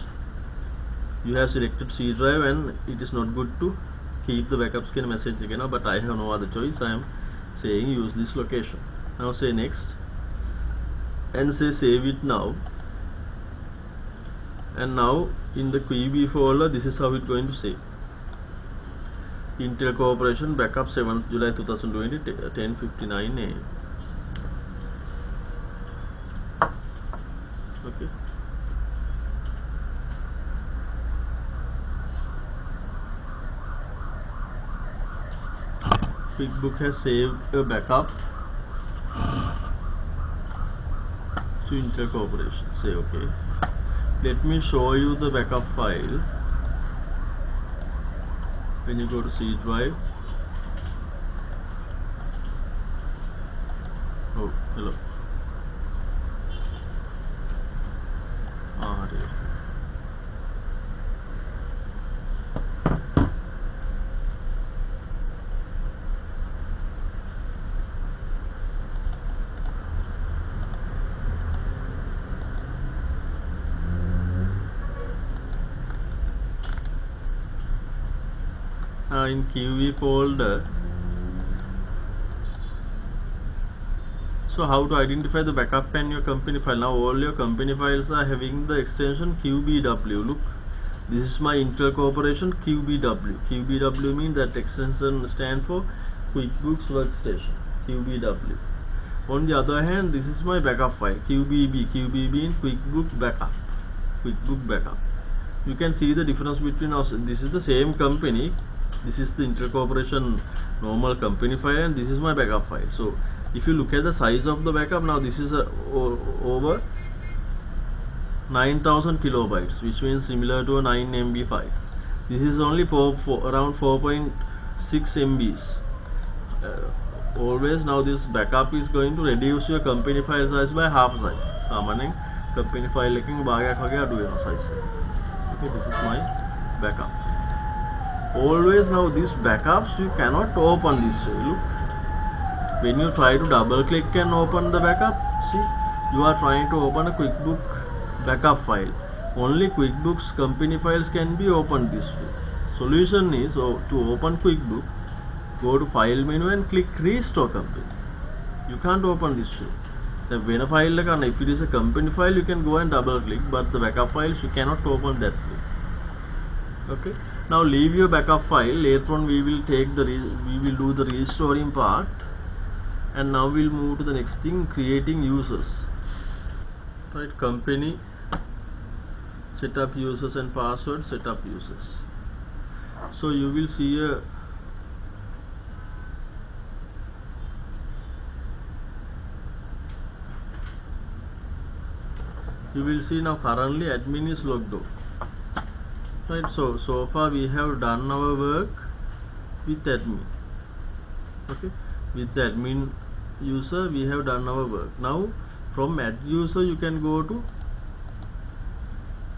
You have selected C drive and it is not good to keep the backups කියන message එක එනවා, but I have no other choice. I am saying use this location. Now say next and say save it now. And now in the QB folder, this is how it's going to say. Intel Corporation backup 7th July 2020 10:59 AM. Okay. QuickBook has saved a backup to Intel Corporation. Say okay. Let me show you the backup file. When you go to C drive, oh hello, there. In QE folder. So how to identify the backup and your company file? Now all your company files are having the extension QBW. Look, this is my Intel Corporation QBW. QBW means that extension stands for QuickBooks Workstation. QBW. On the other hand, this is my backup file QBB. QBB in QuickBook Backup. QuickBook Backup. You can see the difference between us. This is the same company. This is the Intel Corporation normal company file and this is my backup file. So if you look at the size of the backup, now this is over 9000 kilobytes, which means similar to a 9 MB file. This is only around 4.6 MBs. Always now this backup is going to reduce your company file size by half size. Samaning company file එකකින් භාගයක් වගේ අඩු වෙනවා size. Okay, this is my backup. Always now these backups you cannot open this way. Look, when you try to double click and open the backup, see you are trying to open a QuickBook backup file. Only QuickBooks company files can be opened this way. Solution is to open QuickBook, go to file menu and click restore company. You can't open this way. The when a file if it is a company file you can go and double click, but the backup files you cannot open that way. Okay. Now leave your backup file. Later on we will do the restoring part, and now we'll move to the next thing, creating users. Right, company, set up users and password, set up users. So you will see a now currently admin is logged off, right? So far we have done our work with admin. Okay, with the admin user we have done our work. Now from add user you can go to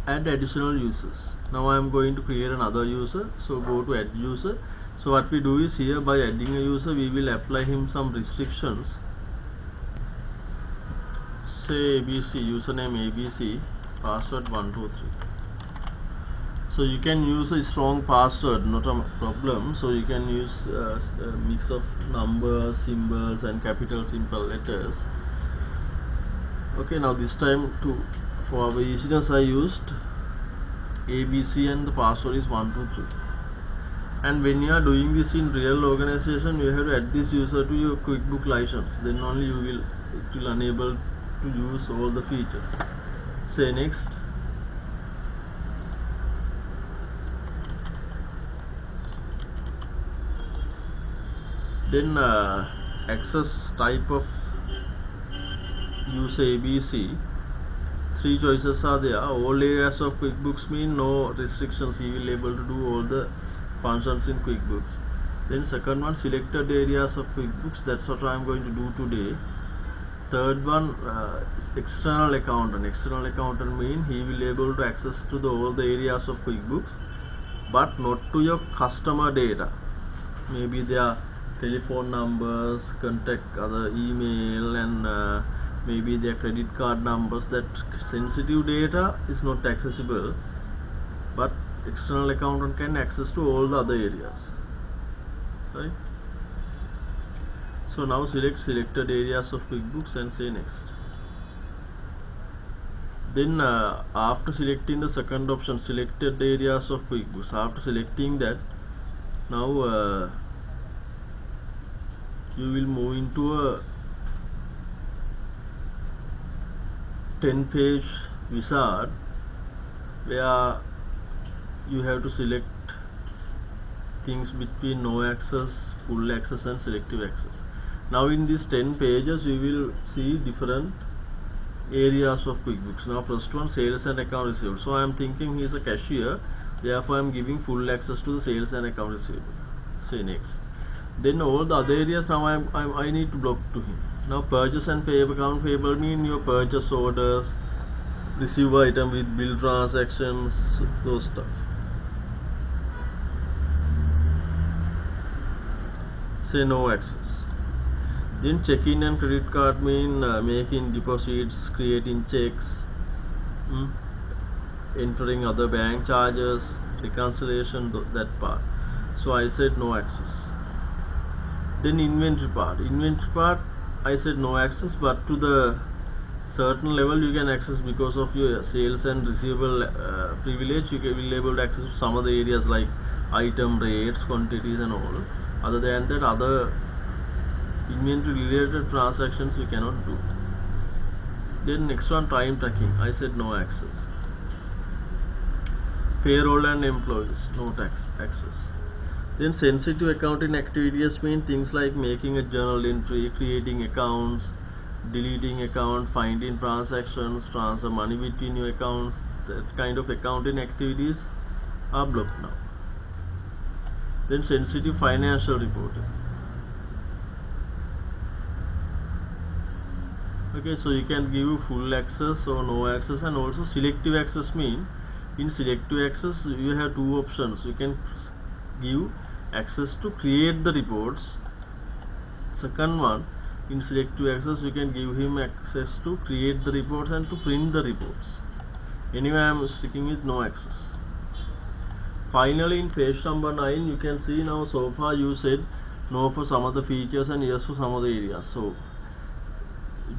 add additional users. Now I am going to create another user, so go to add user. So what we do is here, by adding a user we will apply him some restrictions. Say ABC, username ABC, password 123. So you can use a strong password, not a problem. So you can use a mix of numbers, symbols and capital simple letters. Okay, now this time for our easiness I used ABC and the password is 123. And when you are doing this in real organization, you have to add this user to your QuickBook license. Then only it will enable to use all the features. Say next. Then access type of user ABC. 3 choices are there. All areas of QuickBooks mean no restrictions. You will be able to do all the functions in QuickBooks. Then second one, selected areas of QuickBooks. That's what I am going to do today. Third one, external accountant. External accountant mean he will be able to access to all the areas of QuickBooks, but not to your customer data. Maybe their telephone numbers, contact, other email, and maybe their credit card numbers. That sensitive data is not accessible, but external accountant can access to all the other areas, right? So now select selected areas of QuickBooks and say next. Then after selecting the second option, selected areas of QuickBooks, after selecting that, now you will move into a 10-page wizard where you have to select things between no access, full access and selective access. Now in these 10 pages you will see different areas of QuickBooks. Now first one, sales and account receivable. So I am thinking he is a cashier, therefore I am giving full access to the sales and account receivable. Say next. Then all the other areas now I need to block to him. Now purchase and payable, account payable mean your purchase orders, receive item with bill transactions, those stuff. Say no access. Then check-in and credit card mean making deposits, creating checks, entering other bank charges, reconciliation, that part. So I said no access. Then inventory part I said no access, but to the certain level you can access because of your sales and receivable privilege. You will be able to access some of the areas like item rates, quantities and all. Other than that, other inventory related transactions you cannot do. Then next one, time tracking, I said no access. Payroll and employees, no access. Then sensitive accounting activities mean things like making a journal entry, creating accounts, deleting account, finding transactions, transfer money between your accounts. That kind of accounting activities are blocked now. Then sensitive financial reporting. Okay, so you can give full access or no access, and also selective access mean in selective access you have two options. You can give access to create the reports. Second one, in selective access you can give him access to create the reports and to print the reports. Anyway, I am sticking with no access. Finally, in page number 9 you can see now so far you said no for some of the features and yes for some of the areas. So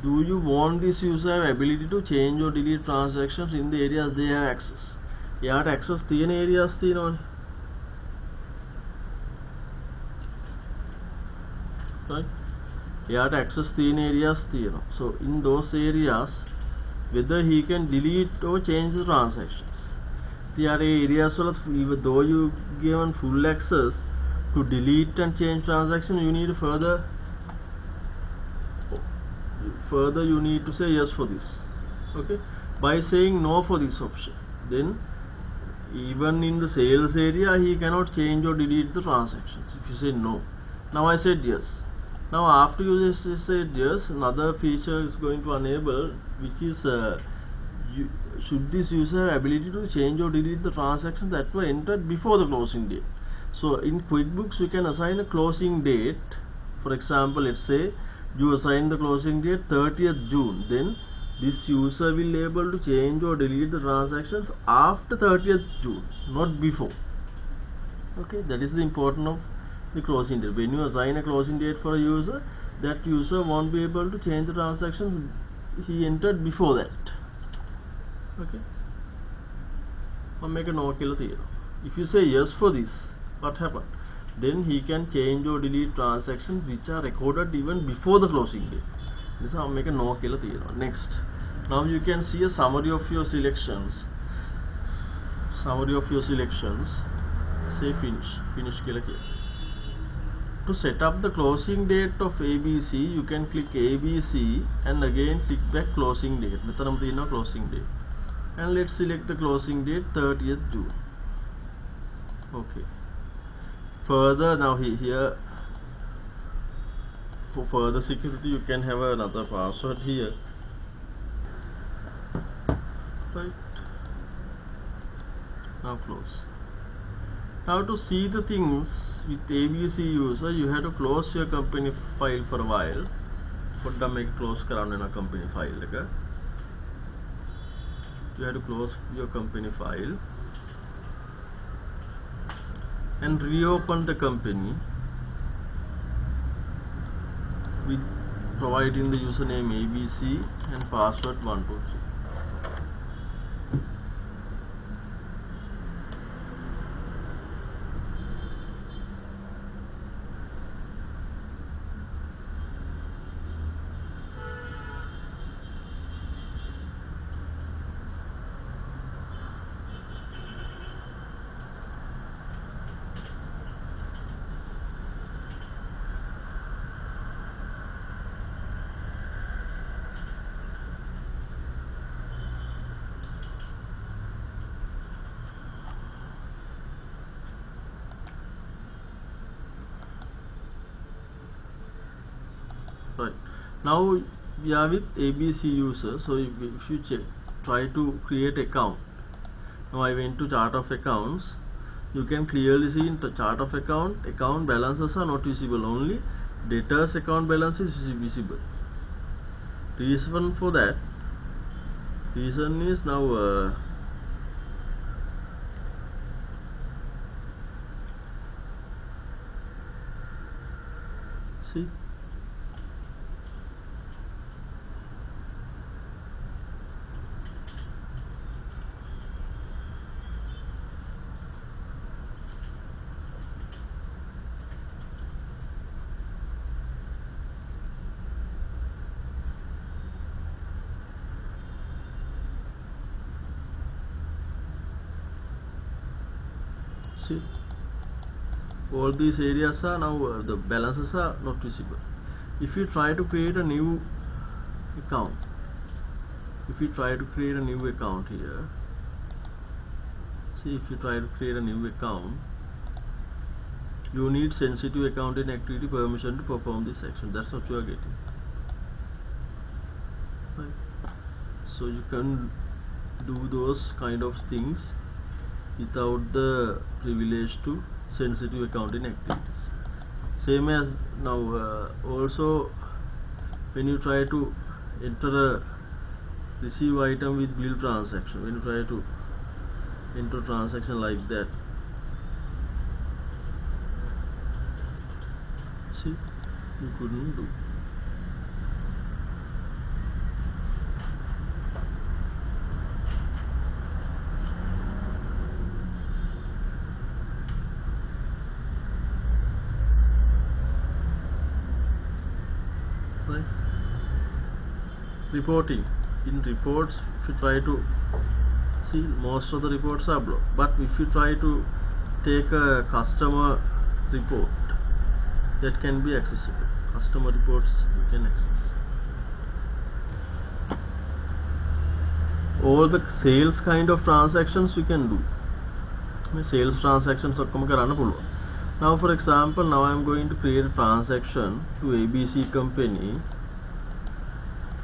do you want this user ability to change or delete transactions in the areas they have access? එයාට access තියෙන areas තියෙනවනේ. Right? එයාට access තියෙන areas තියෙනවා. So in those areas whether he can delete or change the transactions. STRA areas even though you given full access to delete and change transaction, you need further you need to say yes for this. Okay, by saying no for this option, then even in the sales area he cannot change or delete the transactions. If you say no, now I said yes. Now after you just said yes, another feature is going to enable, which is should this user ability to change or delete the transactions that were entered before the closing date. So in QuickBooks you can assign a closing date. For example, let's say you assign the closing date 30th June, then this user will be able to change or delete the transactions after 30th June, not before. Okay, that is the importance of the closing date. When you assign a closing date for a user, that user won't be able to change the transactions he entered before that. Okay, I'll make a no killer theorem. If you say yes for this, what happened? Then he can change or delete transactions which are recorded even before the closing date. This I'll make a no killer theorem. Next, now you can see a summary of your selections. Say finish killer here. To set up the closing date of ABC, you can click ABC and again click back closing date. Closing date. And let's select the closing date 30th June. Okay. Further, now here for further security you can have another password here. Right. Now close. Now to see the things with ABC user, you have to close your company file for a while. Make close in a company file. Okay? You have to close your company file and reopen the company with providing the username ABC and password 123. Right. Now we are with ABC user. So if you try to create account. Now I went to chart of accounts. You can clearly see in the chart of account balances are not visible. Only debtors account balance is visible. Reason for that is now see. All these areas are now the balances are not visible. If you try to create a new account, here, see, if you try to create a new account, you need sensitive account in activity permission to perform this action. That's what you are getting. Right. So you can do those kind of things without the privilege to sensitive accounting activities. Same as now also when you try to enter a receive item with bill transaction, when you try to enter transaction like that, see, you couldn't do. Reporting. In reports, if you try to See, most of the reports are blocked. But if you try to take a customer report, that can be accessible. Customer reports you can access. All the sales kind of transactions you can do. Sales transactions ඔක්කොම කරන්න පුළුවන්. Now for example, now I am going to create a transaction to ABC company.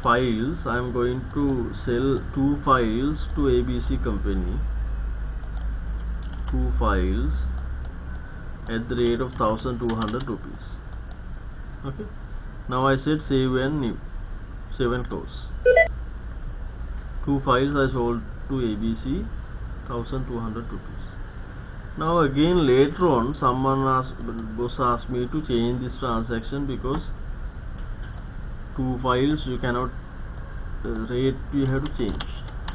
Files, I am going to sell 2 files to ABC company. 2 files at the rate of 1200 rupees. Okay. Now I said save and new. Save and close. 2 files I sold to ABC 1200 rupees. Now again later on boss asked me to change this transaction because 2 files you cannot rate you have to change.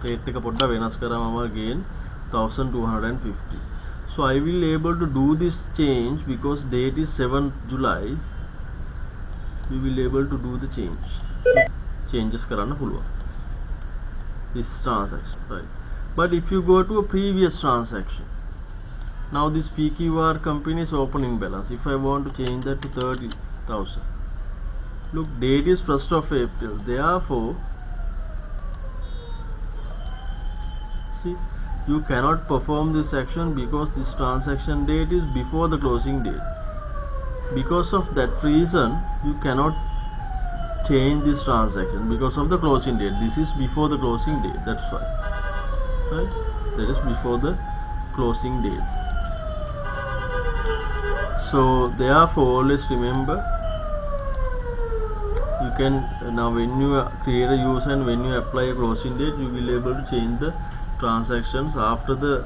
Rate එක පොඩ්ඩක් වෙනස් කරාම again 1250. So I will able to do this change because date is 7th July. We will able to do the changes කරන්න පුළුවන්. This transaction, right? But if you go to a previous transaction, now this PQR company is opening balance. If I want to change that to 30,000, look, date is 1st of April. Therefore, see, you cannot perform this action because this transaction date is before the closing date. Because of that reason, you cannot change this transaction because of the closing date. This is before the closing date. That's why, right? That is before the closing date. So therefore, always remember, you can now when you create a user and when you apply a closing date, you will be able to change the transactions after the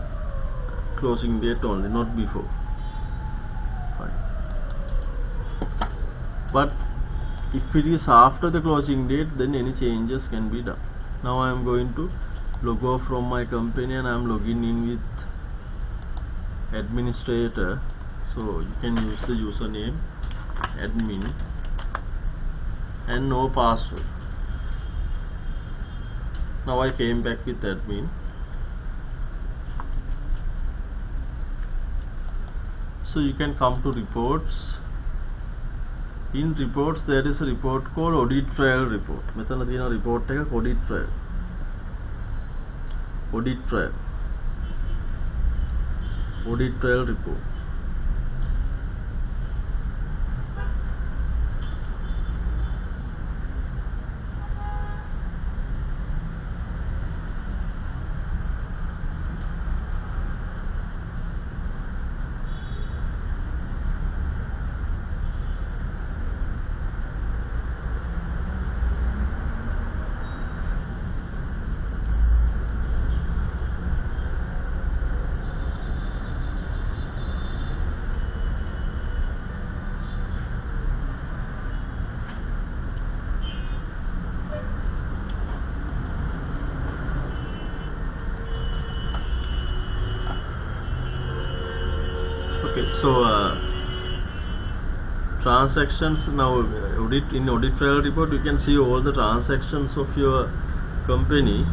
closing date only, not before. Fine. But if it is after the closing date, then any changes can be done. Now I am going to log off from my company and I am logging in with administrator. So you can use the username admin and no password. Now I came back with admin. So you can come to reports. In reports there is a report called audit trail report. මෙතන තියෙන report එක audit trail. Audit trail. Audit trail report. Okay, so transactions now in audit trail report you can see all the transactions of your company,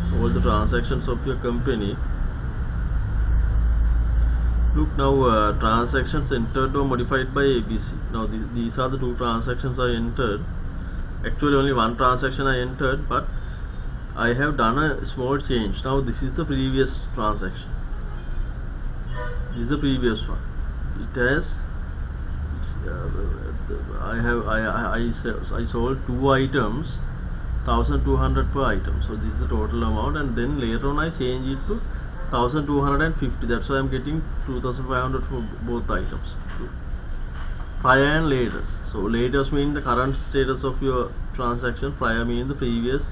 Look now, transactions entered or modified by ABC. Now these are the 2 transactions I entered. Actually only 1 transaction I entered, but I have done a small change. Now this is the previous transaction. This is the previous one. It has I sold 2 items, 1200 per item. So this is the total amount, and then later on I change it to 1250. That's why I'm getting 2500 for both items. Prior and latest. So latest means the current status of your transaction. Prior means the previous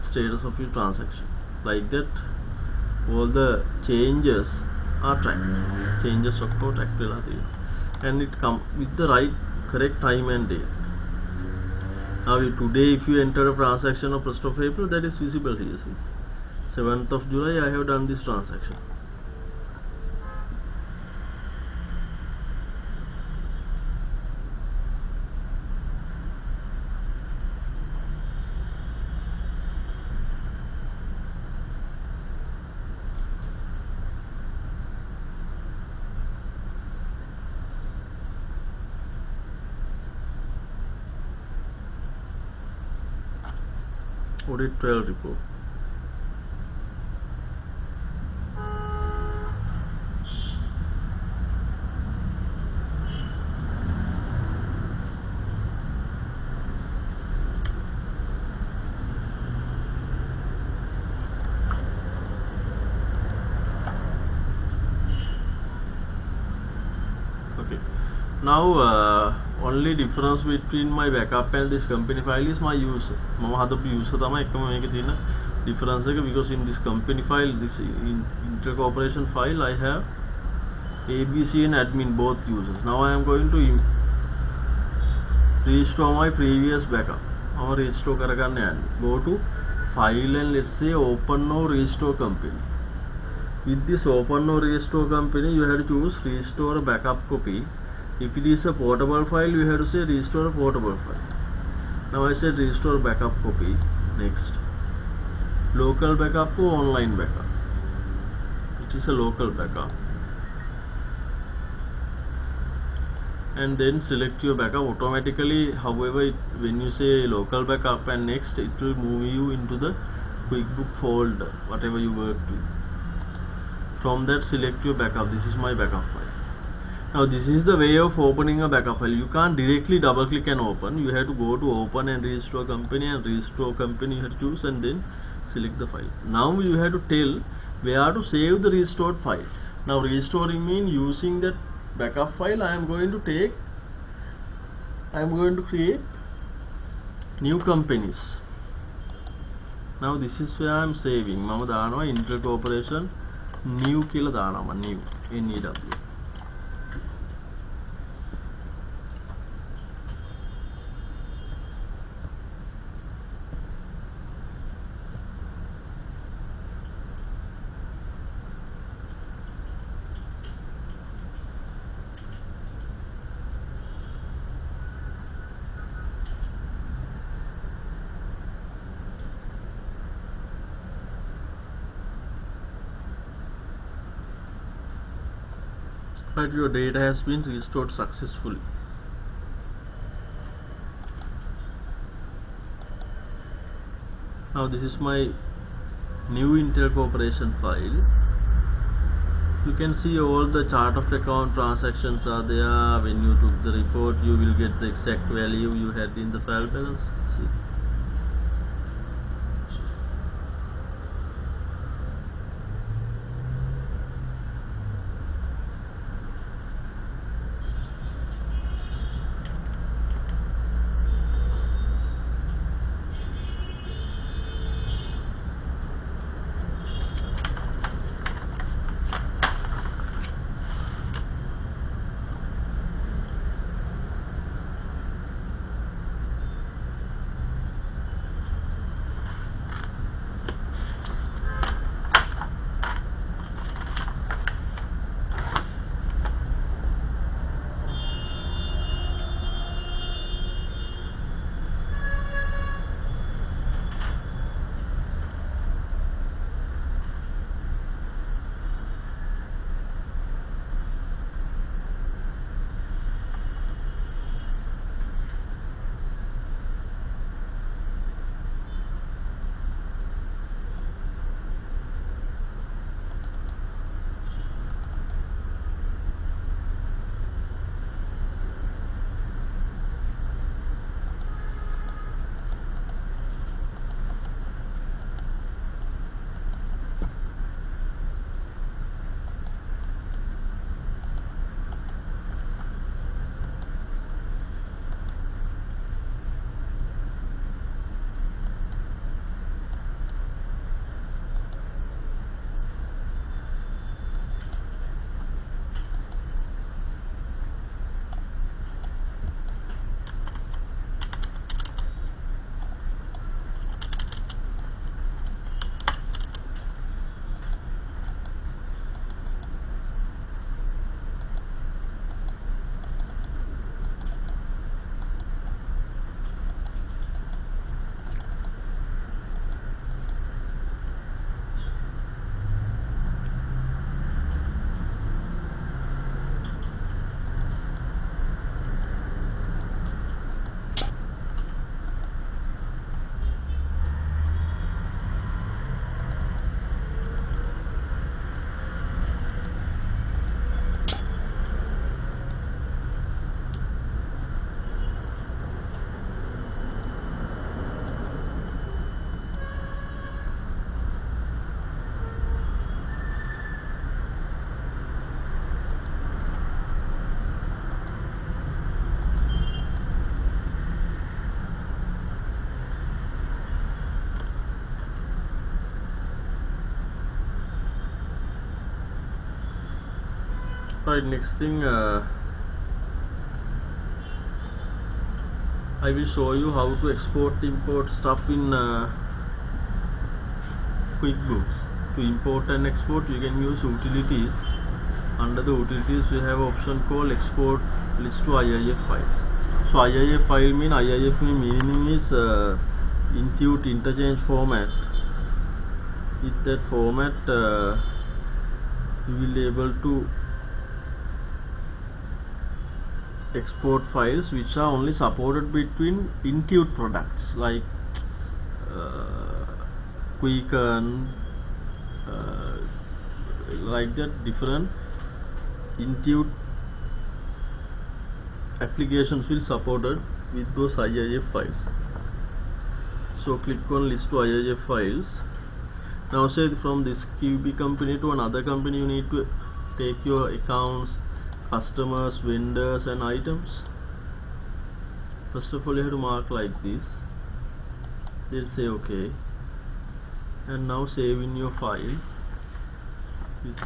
status of your transaction. Like that, all the changes are tracked. Changes of code tracked, and it come with the correct time and date. Now today, if you enter a transaction of 1st of April, that is visible here. See, 7th of July, I have done this transaction. audit trail report. Okay, now only difference between my backup and this company file is my user. මම හදපු user තමයි එකම මේකේ තියෙන difference එක, because in this company file, this intercorporation file, I have ABC and admin both users. Now I am going to restore my previous backup. මම restore කරගන්න යන්නේ. Go to file and let's say open or restore company. With this open or restore company, you have to choose restore backup copy. If it is a portable file, you have to say restore portable file. Now I said restore backup copy. Next, local backup or online backup. It is a local backup. And then select your backup automatically. However, when you say local backup and next, it will move you into the QuickBook folder, whatever you worked with. From that, select your backup. This is my backup file. Now this is the way of opening a backup file. You can't directly double click and open. You have to go to open and restore company, and restore company you have to choose and then select the file. Now you have to tell where to save the restored file. Now restoring means using that backup file. I am going to create new companies. Now this is where I am saving. මම දානවා intercorporation new කියලා දානවා, new NEW. Right, your data has been restored successfully. Now this is my new intercorporation file. You can see all the chart of account transactions are there. When you took the report, you will get the exact value you had in the trial balance. See. Right, next thing I will show you how to export import stuff in QuickBooks. To import and export you can use utilities. Under the utilities we have option called export list to IIF files. So IIF file meaning is Intuit interchange format. With that format you will be able to export files which are only supported between Intuit products like Quicken, like that. Different Intuit applications will supported with those IIF files. So click on list to IIF files. Now say from this QB company to another company you need to take your accounts, customers, vendors and items. First of all you have to mark like this, then say OK, and now save in your file with,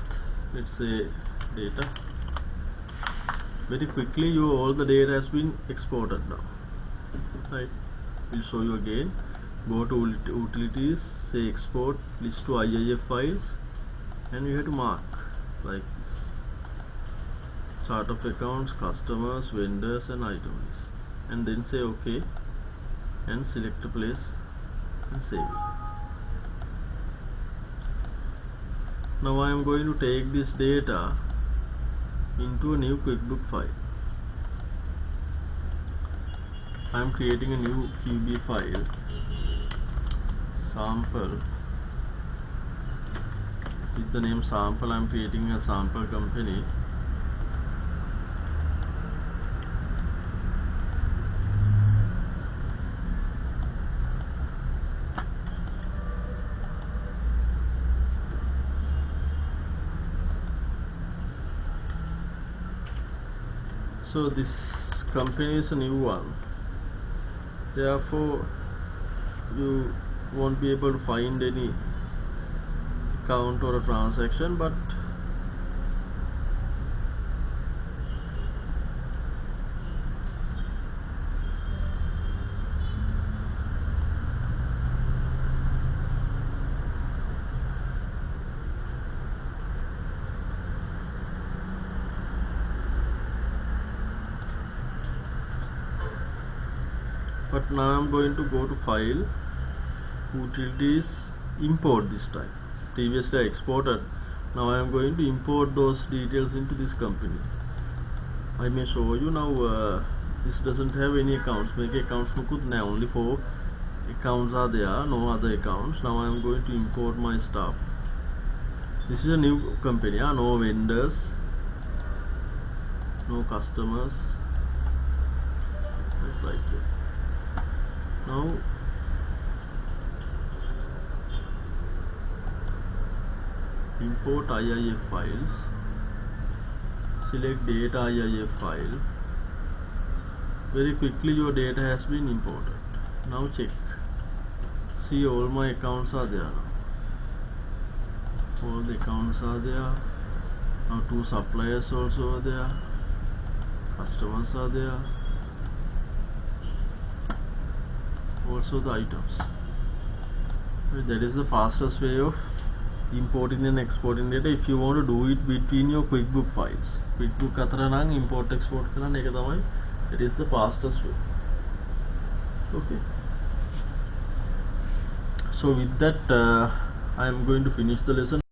let's say, data. Very quickly all the data has been exported now. Right, we'll show you again. Go to utilities, say export list to IIF files, and you have to mark like this: chart of accounts, customers, vendors and items, and then say OK and select a place and save it. Now I am going to take this data into a new QuickBook file. I am creating a new QB file, sample, with the name sample. I am creating a sample company. So this company is a new one, therefore you won't be able to find any account or a transaction, but now I am going to go to file, utilities, import this time. Previously I exported, now I am going to import those details into this company. I may show you now. This doesn't have any accounts. Make accounts only 4 accounts are there, no other accounts. Now I am going to import my stuff. This is a new company, no vendors, no customers, like that. Now import IIF files, select data IIF file. Very quickly your data has been imported. Now check, see all my accounts are there now. All the accounts are there. Now 2 suppliers also are there, customers are there, also the items. That is the fastest way of importing and exporting data. If you want to do it between your QuickBook files, QuickBook athara import export karan eka thamai, it is the fastest way. Okay, so with that I am going to finish the lesson.